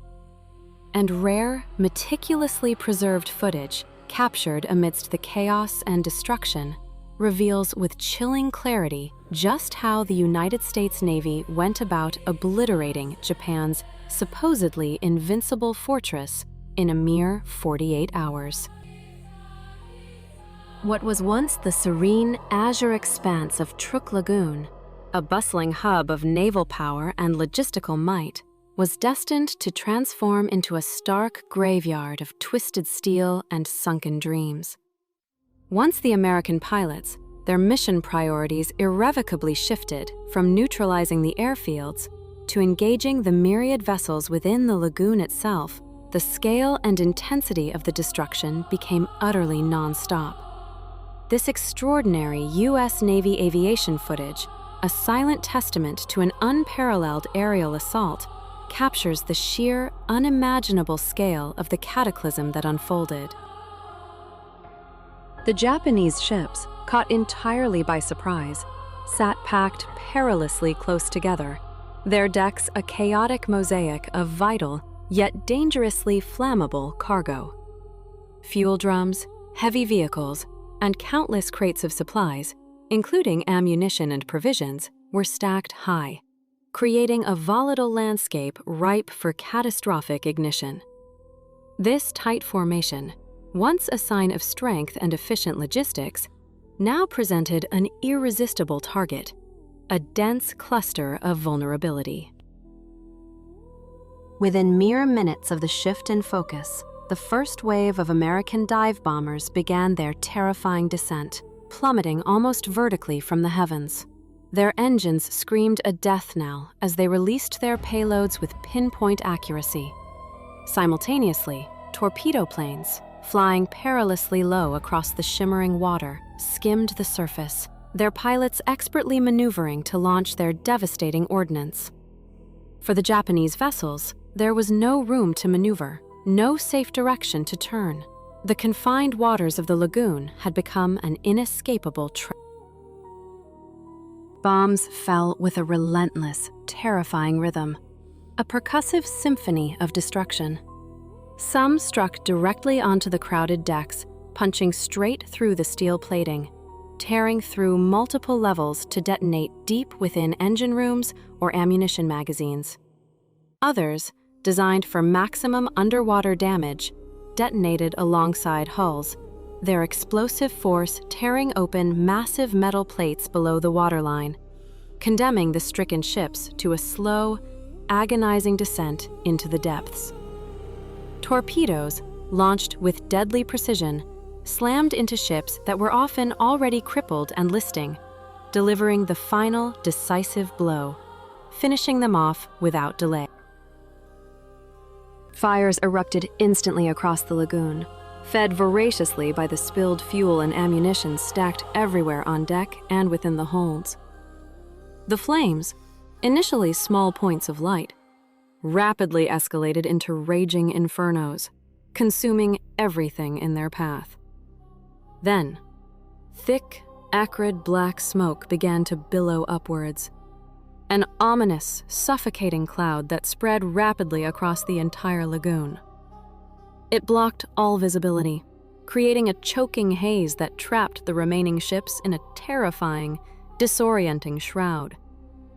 Speaker 1: And rare, meticulously preserved footage, captured amidst the chaos and destruction, reveals with chilling clarity just how the United States Navy went about obliterating Japan's supposedly invincible fortress in a mere 48 hours. What was once the serene, azure expanse of Truk Lagoon, a bustling hub of naval power and logistical might, was destined to transform into a stark graveyard of twisted steel and sunken dreams. Once the American pilots, their mission priorities irrevocably shifted from neutralizing the airfields to engaging the myriad vessels within the lagoon itself, the scale and intensity of the destruction became utterly non-stop. This extraordinary U.S. Navy aviation footage, a silent testament to an unparalleled aerial assault, captures the sheer, unimaginable scale of the cataclysm that unfolded. The Japanese ships, caught entirely by surprise, sat packed perilously close together, their decks a chaotic mosaic of vital, yet dangerously flammable cargo. Fuel drums, heavy vehicles, and countless crates of supplies, including ammunition and provisions, were stacked high, creating a volatile landscape ripe for catastrophic ignition. This tight formation, once a sign of strength and efficient logistics, now presented an irresistible target, a dense cluster of vulnerability. Within mere minutes of the shift in focus, the first wave of American dive bombers began their terrifying descent, plummeting almost vertically from the heavens. Their engines screamed a death knell as they released their payloads with pinpoint accuracy. Simultaneously, torpedo planes, flying perilously low across the shimmering water, skimmed the surface, their pilots expertly maneuvering to launch their devastating ordnance. For the Japanese vessels, there was no room to maneuver, no safe direction to turn. The confined waters of the lagoon had become an inescapable trap. Bombs fell with a relentless, terrifying rhythm, a percussive symphony of destruction. Some struck directly onto the crowded decks, punching straight through the steel plating, tearing through multiple levels to detonate deep within engine rooms or ammunition magazines. Others, designed for maximum underwater damage, detonated alongside hulls, their explosive force tearing open massive metal plates below the waterline, condemning the stricken ships to a slow, agonizing descent into the depths. Torpedoes, launched with deadly precision, slammed into ships that were often already crippled and listing, delivering the final, decisive blow, finishing them off without delay. Fires erupted instantly across the lagoon, fed voraciously by the spilled fuel and ammunition stacked everywhere on deck and within the holds. The flames, initially small points of light, rapidly escalated into raging infernos, consuming everything in their path. Then, thick, acrid black smoke began to billow upwards, an ominous, suffocating cloud that spread rapidly across the entire lagoon. It blocked all visibility, creating a choking haze that trapped the remaining ships in a terrifying, disorienting shroud,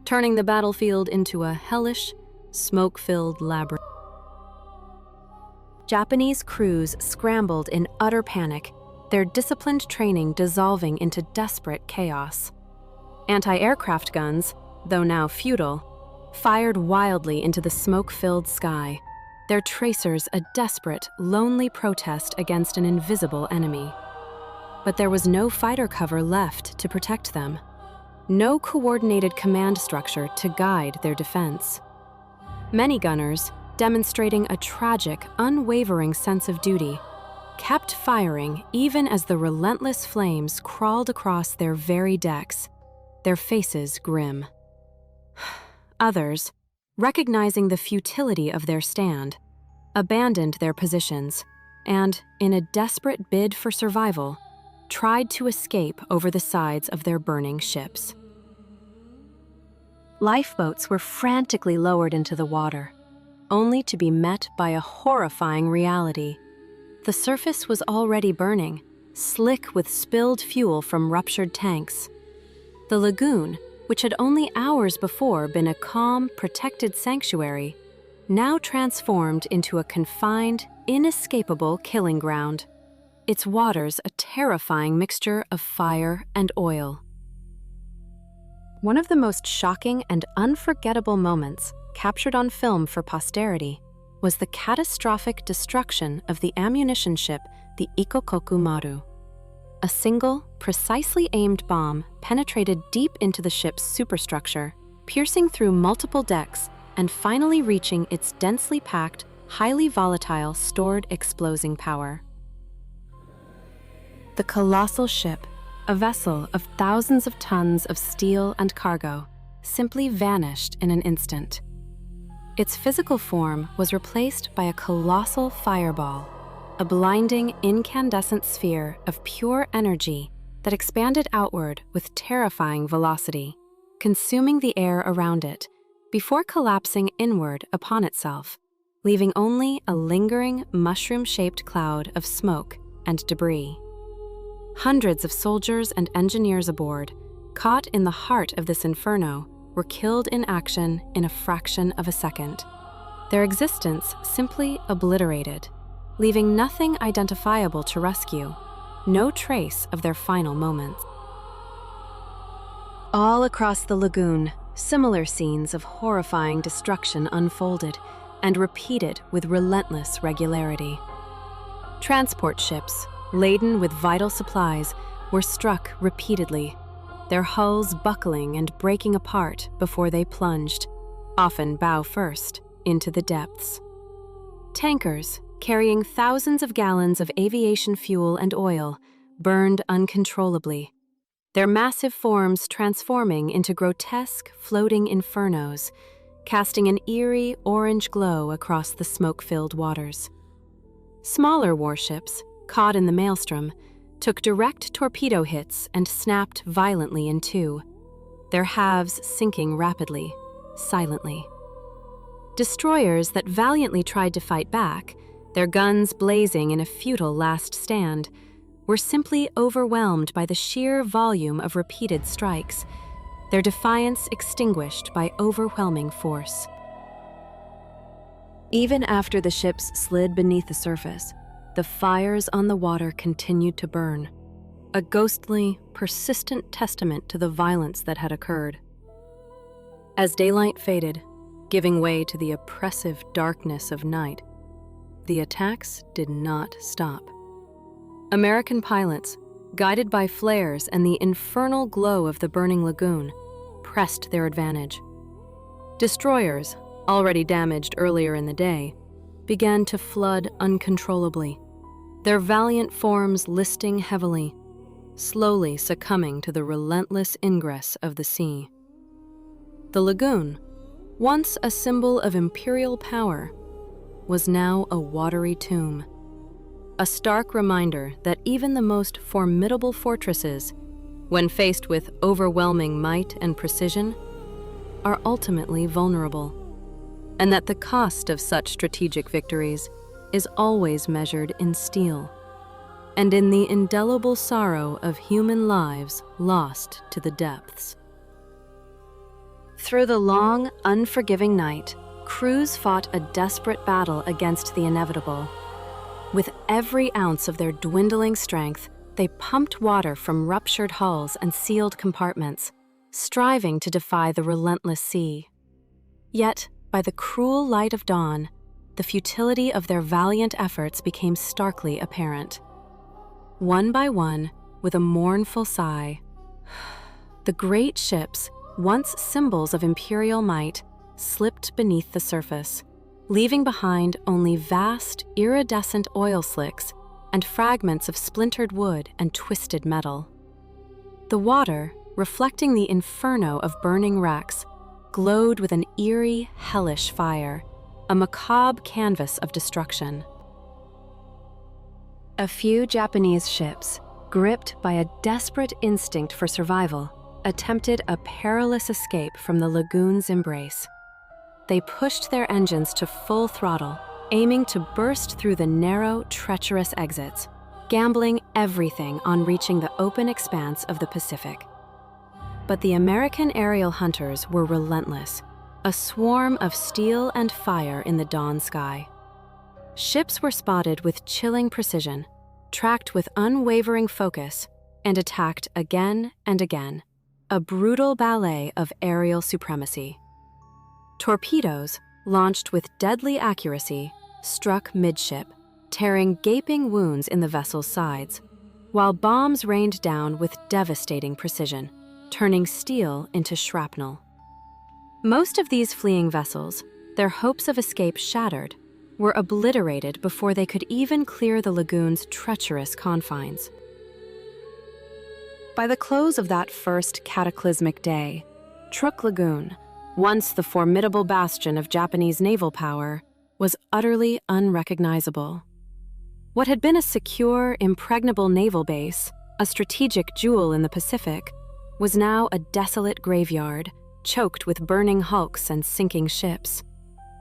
Speaker 1: turning the battlefield into a hellish, smoke-filled labyrinth. Japanese crews scrambled in utter panic, their disciplined training dissolving into desperate chaos. Anti-aircraft guns, though now futile, fired wildly into the smoke-filled sky, their tracers a desperate, lonely protest against an invisible enemy. But there was no fighter cover left to protect them, no coordinated command structure to guide their defense. Many gunners, demonstrating a tragic, unwavering sense of duty, kept firing even as the relentless flames crawled across their very decks, their faces grim. Others, recognizing the futility of their stand, abandoned their positions and, in a desperate bid for survival, tried to escape over the sides of their burning ships. Lifeboats were frantically lowered into the water, only to be met by a horrifying reality. The surface was already burning, slick with spilled fuel from ruptured tanks. The lagoon, which had only hours before been a calm, protected sanctuary, now transformed into a confined, inescapable killing ground. Its waters a terrifying mixture of fire and oil. One of the most shocking and unforgettable moments captured on film for posterity was the catastrophic destruction of the ammunition ship, the Ikokoku Maru. A single, precisely aimed bomb penetrated deep into the ship's superstructure, piercing through multiple decks and finally reaching its densely packed, highly volatile stored exploding power. The colossal ship, a vessel of thousands of tons of steel and cargo, simply vanished in an instant. Its physical form was replaced by a colossal fireball, a blinding, incandescent sphere of pure energy that expanded outward with terrifying velocity, consuming the air around it before collapsing inward upon itself, leaving only a lingering, mushroom-shaped cloud of smoke and debris. Hundreds of soldiers and engineers aboard, caught in the heart of this inferno, were killed in action in a fraction of a second, their existence simply obliterated, leaving nothing identifiable to rescue, no trace of their final moments. All across the lagoon, similar scenes of horrifying destruction unfolded and repeated with relentless regularity. Transport ships, laden with vital supplies, were struck repeatedly, their hulls buckling and breaking apart before they plunged, often bow first, into the depths. Tankers, carrying thousands of gallons of aviation fuel and oil, burned uncontrollably, their massive forms transforming into grotesque, floating infernos, casting an eerie orange glow across the smoke-filled waters. Smaller warships, caught in the maelstrom, took direct torpedo hits and snapped violently in two, their halves sinking rapidly, silently. Destroyers that valiantly tried to fight back, their guns blazing in a futile last stand, were simply overwhelmed by the sheer volume of repeated strikes, their defiance extinguished by overwhelming force. Even after the ships slid beneath the surface, the fires on the water continued to burn, a ghostly, persistent testament to the violence that had occurred. As daylight faded, giving way to the oppressive darkness of night, the attacks did not stop. American pilots, guided by flares and the infernal glow of the burning lagoon, pressed their advantage. Destroyers, already damaged earlier in the day, began to flood uncontrollably, their valiant forms listing heavily, slowly succumbing to the relentless ingress of the sea. The lagoon, once a symbol of imperial power, was now a watery tomb, a stark reminder that even the most formidable fortresses, when faced with overwhelming might and precision, are ultimately vulnerable, and that the cost of such strategic victories is always measured in steel, and in the indelible sorrow of human lives lost to the depths. Through the long, unforgiving night, crews fought a desperate battle against the inevitable. With every ounce of their dwindling strength, they pumped water from ruptured hulls and sealed compartments, striving to defy the relentless sea. Yet, by the cruel light of dawn, the futility of their valiant efforts became starkly apparent. One by one, with a mournful sigh, the great ships, once symbols of imperial might, slipped beneath the surface, leaving behind only vast, iridescent oil slicks and fragments of splintered wood and twisted metal. The water, reflecting the inferno of burning wrecks, glowed with an eerie, hellish fire, a macabre canvas of destruction. A few Japanese ships, gripped by a desperate instinct for survival, attempted a perilous escape from the lagoon's embrace. They pushed their engines to full throttle, aiming to burst through the narrow, treacherous exits, gambling everything on reaching the open expanse of the Pacific. But the American aerial hunters were relentless, a swarm of steel and fire in the dawn sky. Ships were spotted with chilling precision, tracked with unwavering focus, and attacked again and again, a brutal ballet of aerial supremacy. Torpedoes, launched with deadly accuracy, struck midship, tearing gaping wounds in the vessel's sides, while bombs rained down with devastating precision, turning steel into shrapnel. Most of these fleeing vessels, their hopes of escape shattered, were obliterated before they could even clear the lagoon's treacherous confines. By the close of that first cataclysmic day, Truk Lagoon, once the formidable bastion of Japanese naval power, was utterly unrecognizable. What had been a secure, impregnable naval base, a strategic jewel in the Pacific, was now a desolate graveyard, choked with burning hulks and sinking ships.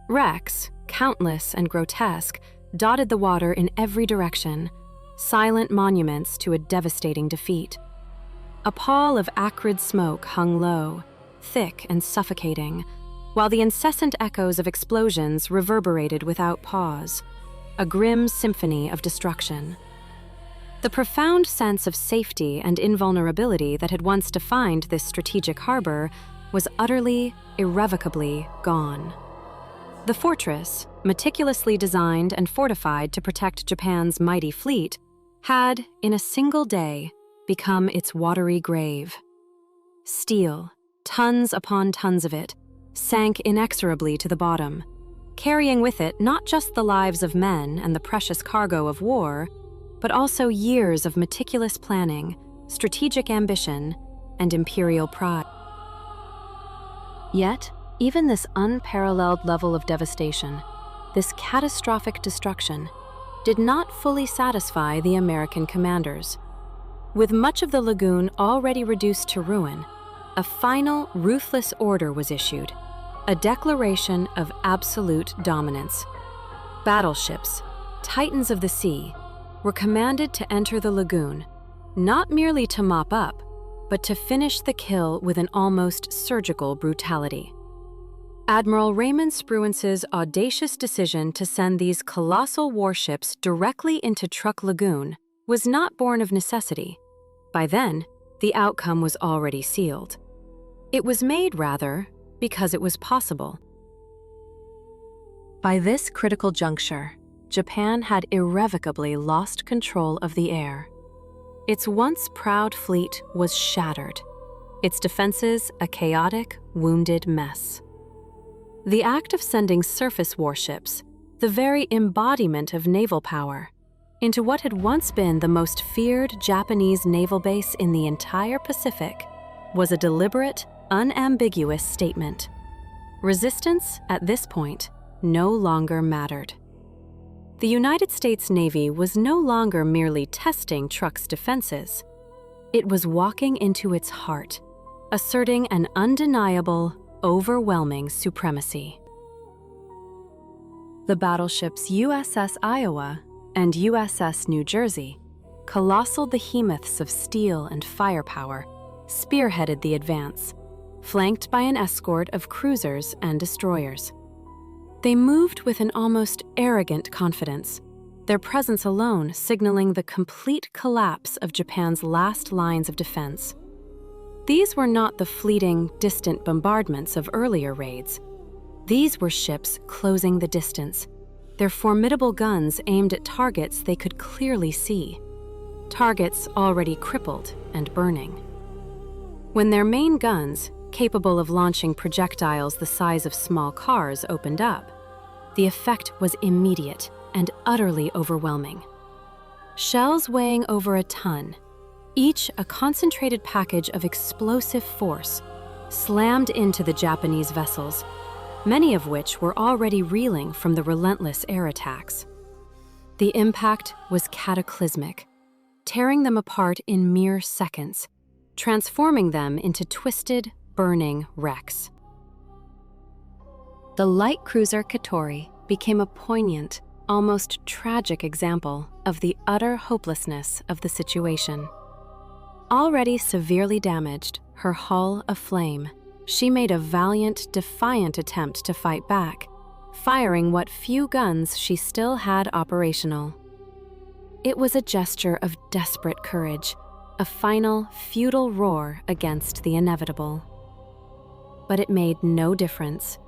Speaker 1: Wrecks, countless and grotesque, dotted the water in every direction, silent monuments to a devastating defeat. A pall of acrid smoke hung low, thick and suffocating, while the incessant echoes of explosions reverberated without pause, a grim symphony of destruction. The profound sense of safety and invulnerability that had once defined this strategic harbor was utterly, irrevocably gone. The fortress, meticulously designed and fortified to protect Japan's mighty fleet, had, in a single day, become its watery grave. Steel, tons upon tons of it, sank inexorably to the bottom, carrying with it not just the lives of men and the precious cargo of war, but also years of meticulous planning, strategic ambition, and imperial pride. Yet, even this unparalleled level of devastation, this catastrophic destruction, did not fully satisfy the American commanders. With much of the lagoon already reduced to ruin, a final, ruthless order was issued, a declaration of absolute dominance. Battleships, titans of the sea, were commanded to enter the lagoon, not merely to mop up, but to finish the kill with an almost surgical brutality. Admiral Raymond Spruance's audacious decision to send these colossal warships directly into Truk Lagoon was not born of necessity. By then, the outcome was already sealed. It was made, rather, because it was possible. By this critical juncture, Japan had irrevocably lost control of the air. Its once proud fleet was shattered, its defenses a chaotic, wounded mess. The act of sending surface warships, the very embodiment of naval power, into what had once been the most feared Japanese naval base in the entire Pacific, was a deliberate, unambiguous statement. Resistance, at this point, no longer mattered. The United States Navy was no longer merely testing Truk's defenses. It was walking into its heart, asserting an undeniable, overwhelming supremacy. The battleships USS Iowa and USS New Jersey, colossal behemoths of steel and firepower, spearheaded the advance, flanked by an escort of cruisers and destroyers. They moved with an almost arrogant confidence, their presence alone signaling the complete collapse of Japan's last lines of defense. These were not the fleeting, distant bombardments of earlier raids. These were ships closing the distance, their formidable guns aimed at targets they could clearly see, targets already crippled and burning. When their main guns, capable of launching projectiles the size of small cars, opened up, the effect was immediate and utterly overwhelming. Shells weighing over a ton, each a concentrated package of explosive force, slammed into the Japanese vessels, many of which were already reeling from the relentless air attacks. The impact was cataclysmic, tearing them apart in mere seconds, transforming them into twisted, burning wrecks. The light cruiser Katori became a poignant, almost tragic example of the utter hopelessness of the situation. Already severely damaged, her hull aflame, she made a valiant, defiant attempt to fight back, firing what few guns she still had operational. It was a gesture of desperate courage, a final, futile roar against the inevitable. But it made no difference.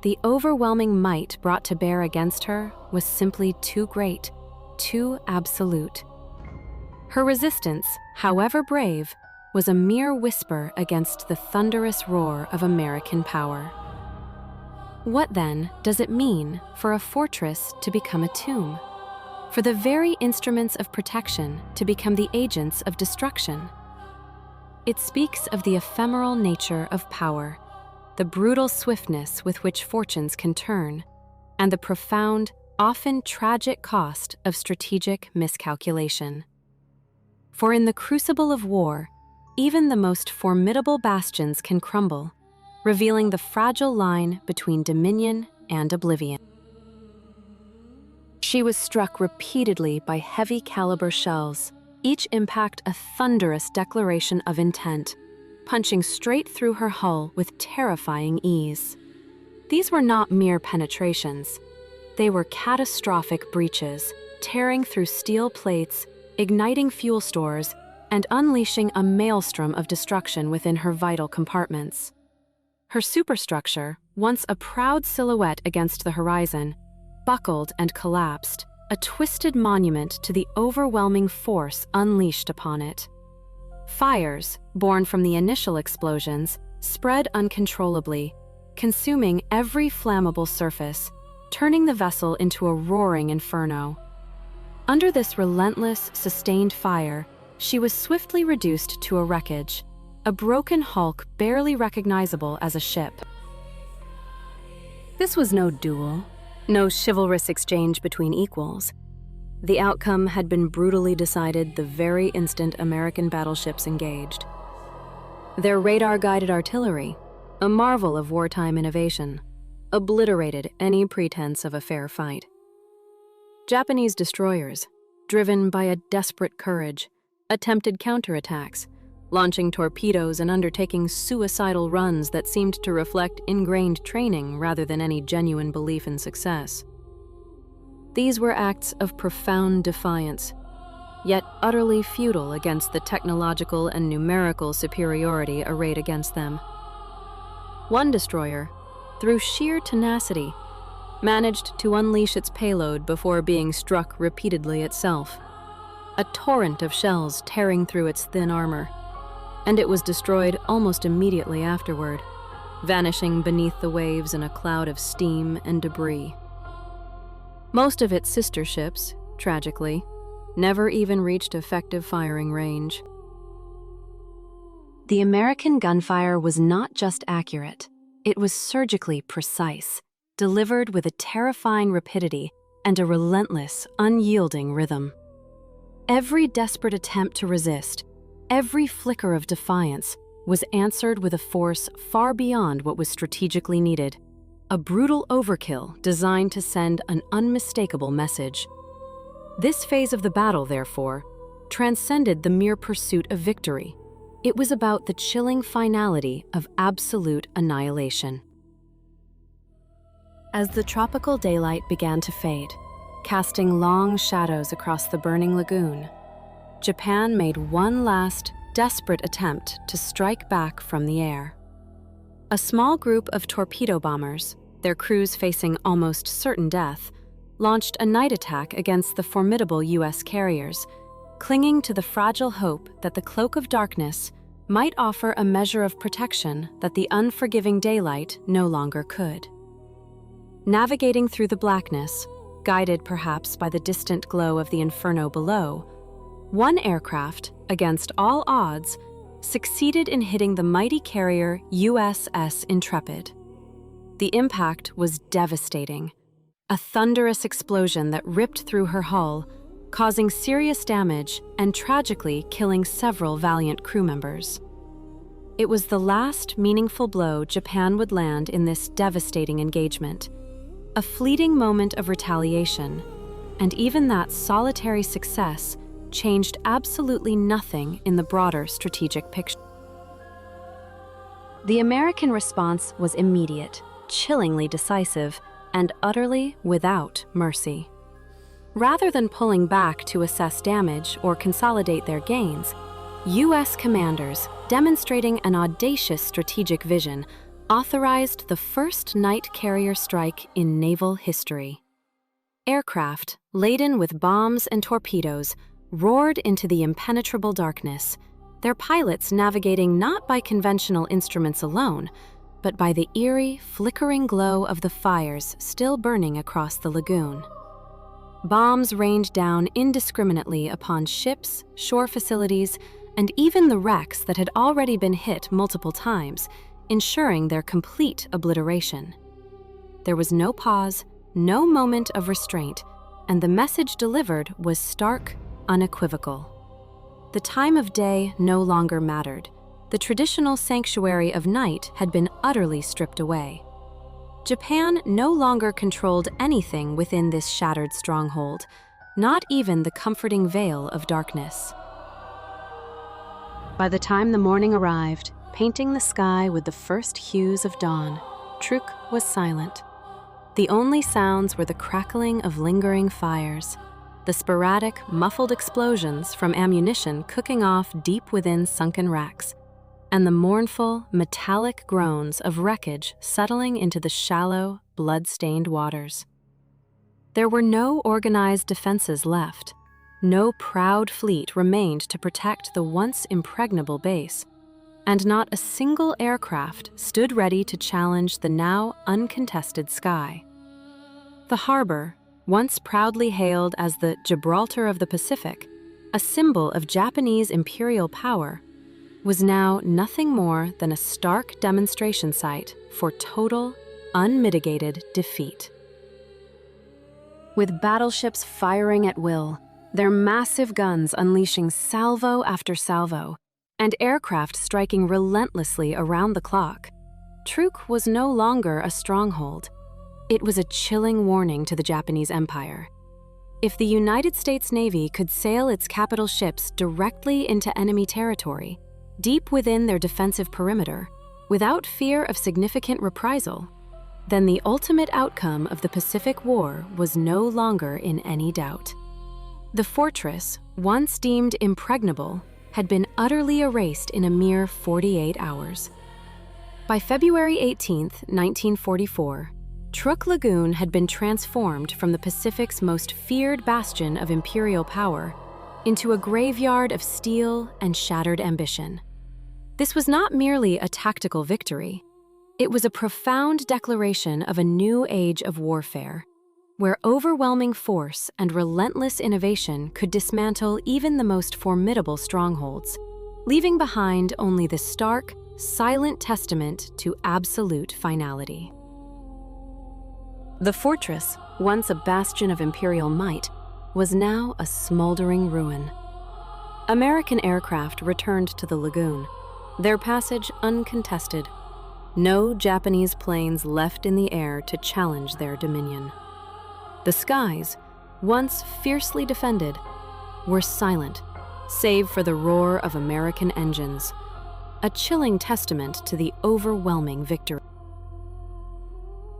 Speaker 1: The overwhelming might brought to bear against her was simply too great, too absolute. Her resistance, however brave, was a mere whisper against the thunderous roar of American power. What then does it mean for a fortress to become a tomb? For the very instruments of protection to become the agents of destruction? It speaks of the ephemeral nature of power, the brutal swiftness with which fortunes can turn, and the profound, often tragic cost of strategic miscalculation. For in the crucible of war, even the most formidable bastions can crumble, revealing the fragile line between dominion and oblivion. She was struck repeatedly by heavy caliber shells, each impact a thunderous declaration of intent, punching straight through her hull with terrifying ease. These were not mere penetrations. They were catastrophic breaches, tearing through steel plates, igniting fuel stores, and unleashing a maelstrom of destruction within her vital compartments. Her superstructure, once a proud silhouette against the horizon, buckled and collapsed, a twisted monument to the overwhelming force unleashed upon it. Fires, born from the initial explosions, spread uncontrollably, consuming every flammable surface, turning the vessel into a roaring inferno. Under this relentless, sustained fire, she was swiftly reduced to a wreckage, a broken hulk barely recognizable as a ship. This was no duel, no chivalrous exchange between equals. The outcome had been brutally decided the very instant American battleships engaged. Their radar-guided artillery, a marvel of wartime innovation, obliterated any pretense of a fair fight. Japanese destroyers, driven by a desperate courage, attempted counterattacks, launching torpedoes and undertaking suicidal runs that seemed to reflect ingrained training rather than any genuine belief in success. These were acts of profound defiance, yet utterly futile against the technological and numerical superiority arrayed against them. One destroyer, through sheer tenacity, managed to unleash its payload before being struck repeatedly itself, a torrent of shells tearing through its thin armor, and it was destroyed almost immediately afterward, vanishing beneath the waves in a cloud of steam and debris. Most of its sister ships, tragically, never even reached effective firing range. The American gunfire was not just accurate, it was surgically precise, delivered with a terrifying rapidity and a relentless, unyielding rhythm. Every desperate attempt to resist, every flicker of defiance, was answered with a force far beyond what was strategically needed. A brutal overkill designed to send an unmistakable message. This phase of the battle, therefore, transcended the mere pursuit of victory. It was about the chilling finality of absolute annihilation. As the tropical daylight began to fade, casting long shadows across the burning lagoon. Japan made one last, desperate attempt to strike back from the air. A small group of torpedo bombers, their crews facing almost certain death, launched a night attack against the formidable U.S. carriers, clinging to the fragile hope that the cloak of darkness might offer a measure of protection that the unforgiving daylight no longer could. Navigating through the blackness, guided perhaps by the distant glow of the inferno below, one aircraft, against all odds, succeeded in hitting the mighty carrier USS Intrepid. The impact was devastating, a thunderous explosion that ripped through her hull, causing serious damage and tragically killing several valiant crew members. It was the last meaningful blow Japan would land in this devastating engagement, a fleeting moment of retaliation, and even that solitary success changed absolutely nothing in the broader strategic picture. The American response was immediate, chillingly decisive, and utterly without mercy. Rather than pulling back to assess damage or consolidate their gains, U.S. commanders, demonstrating an audacious strategic vision, authorized the first night carrier strike in naval history. Aircraft, laden with bombs and torpedoes, roared into the impenetrable darkness, their pilots navigating not by conventional instruments alone, but by the eerie, flickering glow of the fires still burning across the lagoon. Bombs rained down indiscriminately upon ships, shore facilities, and even the wrecks that had already been hit multiple times, ensuring their complete obliteration. There was no pause, no moment of restraint, and the message delivered was stark, unequivocal. The time of day no longer mattered. The traditional sanctuary of night had been utterly stripped away. Japan no longer controlled anything within this shattered stronghold, not even the comforting veil of darkness. By the time the morning arrived, painting the sky with the first hues of dawn, Truk was silent. The only sounds were the crackling of lingering fires, the sporadic, muffled explosions from ammunition cooking off deep within sunken racks, and the mournful, metallic groans of wreckage settling into the shallow, blood-stained waters. There were no organized defenses left. No proud fleet remained to protect the once impregnable base, and not a single aircraft stood ready to challenge the now uncontested sky. The harbor, once proudly hailed as the Gibraltar of the Pacific, a symbol of Japanese imperial power, was now nothing more than a stark demonstration site for total, unmitigated defeat. With battleships firing at will, their massive guns unleashing salvo after salvo, and aircraft striking relentlessly around the clock, Truk was no longer a stronghold. It was a chilling warning to the Japanese Empire. If the United States Navy could sail its capital ships directly into enemy territory, deep within their defensive perimeter, without fear of significant reprisal, then the ultimate outcome of the Pacific War was no longer in any doubt. The fortress, once deemed impregnable, had been utterly erased in a mere 48 hours. By February 18, 1944, Truk Lagoon had been transformed from the Pacific's most feared bastion of imperial power into a graveyard of steel and shattered ambition. This was not merely a tactical victory. It was a profound declaration of a new age of warfare, where overwhelming force and relentless innovation could dismantle even the most formidable strongholds, leaving behind only the stark, silent testament to absolute finality. The fortress, once a bastion of imperial might, was now a smoldering ruin. American aircraft returned to the lagoon, their passage uncontested. No Japanese planes left in the air to challenge their dominion. The skies, once fiercely defended, were silent, save for the roar of American engines, a chilling testament to the overwhelming victory.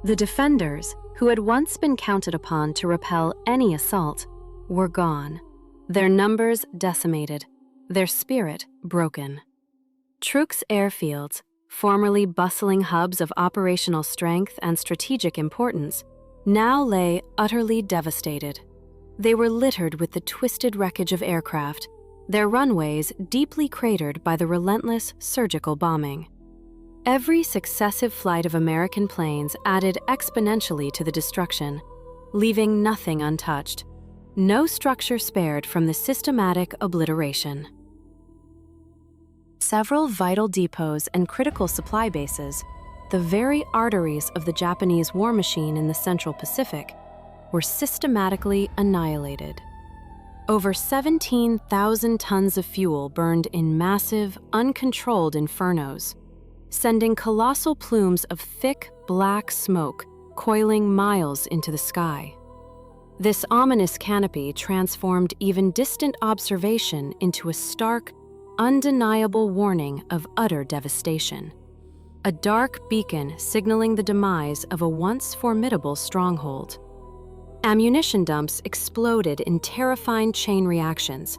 Speaker 1: The defenders, who had once been counted upon to repel any assault, were gone, their numbers decimated, their spirit broken. Truk's airfields, formerly bustling hubs of operational strength and strategic importance, now lay utterly devastated. They were littered with the twisted wreckage of aircraft, their runways deeply cratered by the relentless surgical bombing. Every successive flight of American planes added exponentially to the destruction, leaving nothing untouched, no structure spared from the systematic obliteration. Several vital depots and critical supply bases, the very arteries of the Japanese war machine in the Central Pacific, were systematically annihilated. Over 17,000 tons of fuel burned in massive, uncontrolled infernos, sending colossal plumes of thick, black smoke coiling miles into the sky. This ominous canopy transformed even distant observation into a stark, undeniable warning of utter devastation. A dark beacon signaling the demise of a once formidable stronghold. Ammunition dumps exploded in terrifying chain reactions,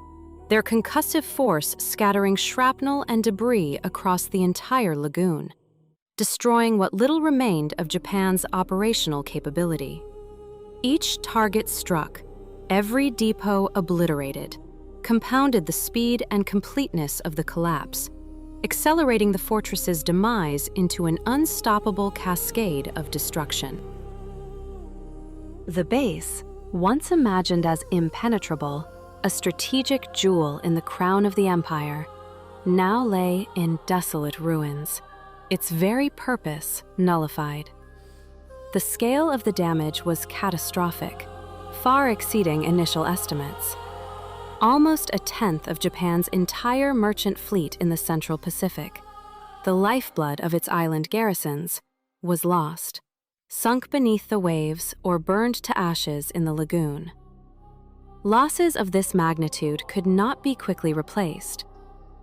Speaker 1: their concussive force scattering shrapnel and debris across the entire lagoon, destroying what little remained of Japan's operational capability. Each target struck, every depot obliterated, compounded the speed and completeness of the collapse, accelerating the fortress's demise into an unstoppable cascade of destruction. The base, once imagined as impenetrable, a strategic jewel in the crown of the empire, now lay in desolate ruins, its very purpose nullified. The scale of the damage was catastrophic, far exceeding initial estimates. Almost a tenth of Japan's entire merchant fleet in the Central Pacific, the lifeblood of its island garrisons, was lost, sunk beneath the waves or burned to ashes in the lagoon. Losses of this magnitude could not be quickly replaced.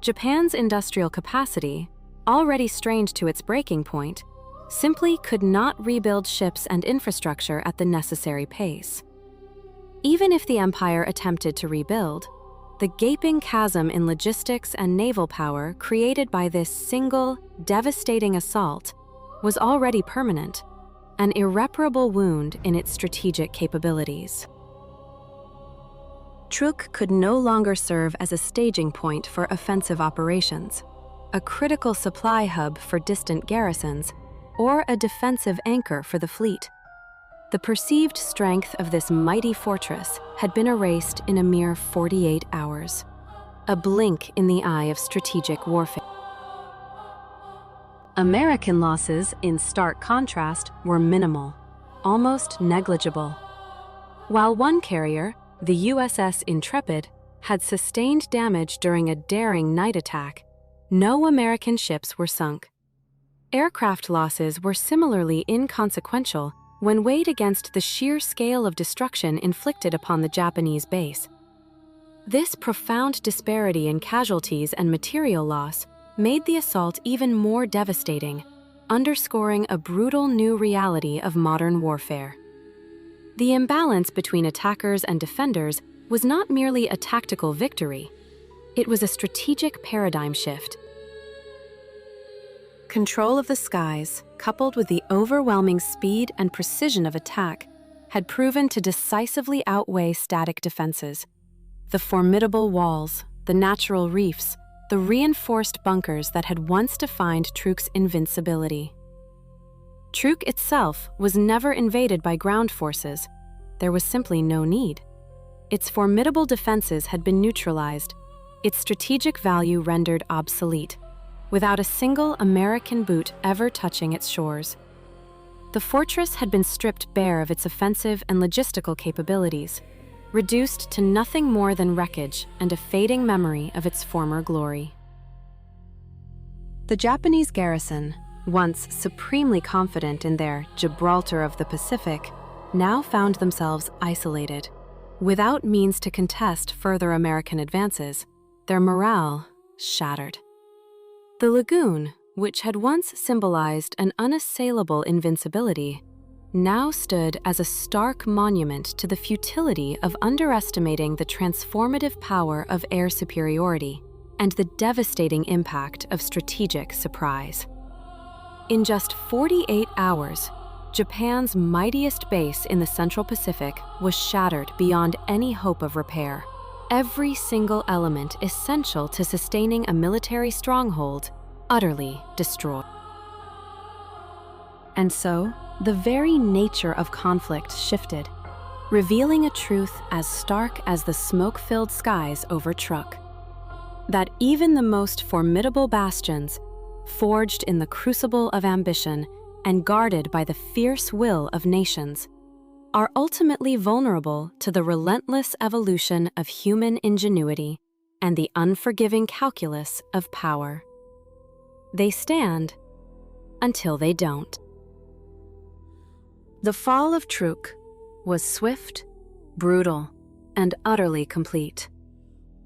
Speaker 1: Japan's industrial capacity, already strained to its breaking point, simply could not rebuild ships and infrastructure at the necessary pace. Even if the empire attempted to rebuild, the gaping chasm in logistics and naval power created by this single, devastating assault was already permanent, an irreparable wound in its strategic capabilities. Truk could no longer serve as a staging point for offensive operations, a critical supply hub for distant garrisons, or a defensive anchor for the fleet. The perceived strength of this mighty fortress had been erased in a mere 48 hours, a blink in the eye of strategic warfare. American losses, in stark contrast, were minimal, almost negligible. While one carrier, the USS Intrepid, had sustained damage during a daring night attack, no American ships were sunk. Aircraft losses were similarly inconsequential when weighed against the sheer scale of destruction inflicted upon the Japanese base. This profound disparity in casualties and material loss made the assault even more devastating, underscoring a brutal new reality of modern warfare. The imbalance between attackers and defenders was not merely a tactical victory, it was a strategic paradigm shift. Control of the skies, coupled with the overwhelming speed and precision of attack, had proven to decisively outweigh static defenses. The formidable walls, the natural reefs, the reinforced bunkers that had once defined Truk's invincibility. Truk itself was never invaded by ground forces. There was simply no need. Its formidable defenses had been neutralized, its strategic value rendered obsolete, without a single American boot ever touching its shores. The fortress had been stripped bare of its offensive and logistical capabilities, reduced to nothing more than wreckage and a fading memory of its former glory. The Japanese garrison, once supremely confident in their Gibraltar of the Pacific, now found themselves isolated. Without means to contest further American advances, their morale shattered. The lagoon, which had once symbolized an unassailable invincibility, now stood as a stark monument to the futility of underestimating the transformative power of air superiority and the devastating impact of strategic surprise. In just 48 hours, Japan's mightiest base in the Central Pacific was shattered beyond any hope of repair. Every single element essential to sustaining a military stronghold utterly destroyed. And so, the very nature of conflict shifted, revealing a truth as stark as the smoke-filled skies over Truk: that even the most formidable bastions, forged in the crucible of ambition and guarded by the fierce will of nations, are ultimately vulnerable to the relentless evolution of human ingenuity and the unforgiving calculus of power. They stand until they don't. The fall of Truk was swift, brutal, and utterly complete.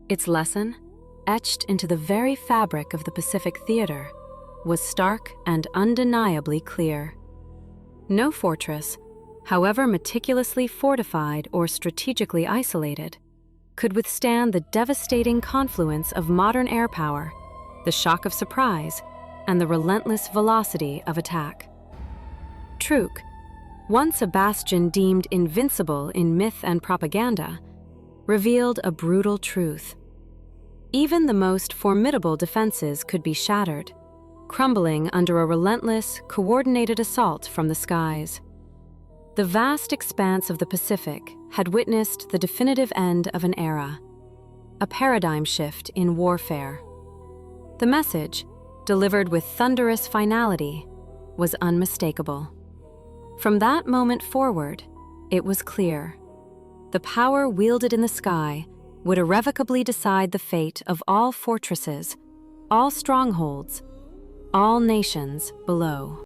Speaker 1: Its lesson, etched into the very fabric of the Pacific theater, was stark and undeniably clear. No fortress, however meticulously fortified or strategically isolated, could withstand the devastating confluence of modern air power, the shock of surprise, and the relentless velocity of attack. Truk, once a bastion deemed invincible in myth and propaganda, revealed a brutal truth. Even the most formidable defenses could be shattered, crumbling under a relentless, coordinated assault from the skies. The vast expanse of the Pacific had witnessed the definitive end of an era, a paradigm shift in warfare. The message, delivered with thunderous finality, was unmistakable. From that moment forward, it was clear: the power wielded in the sky would irrevocably decide the fate of all fortresses, all strongholds, all nations below.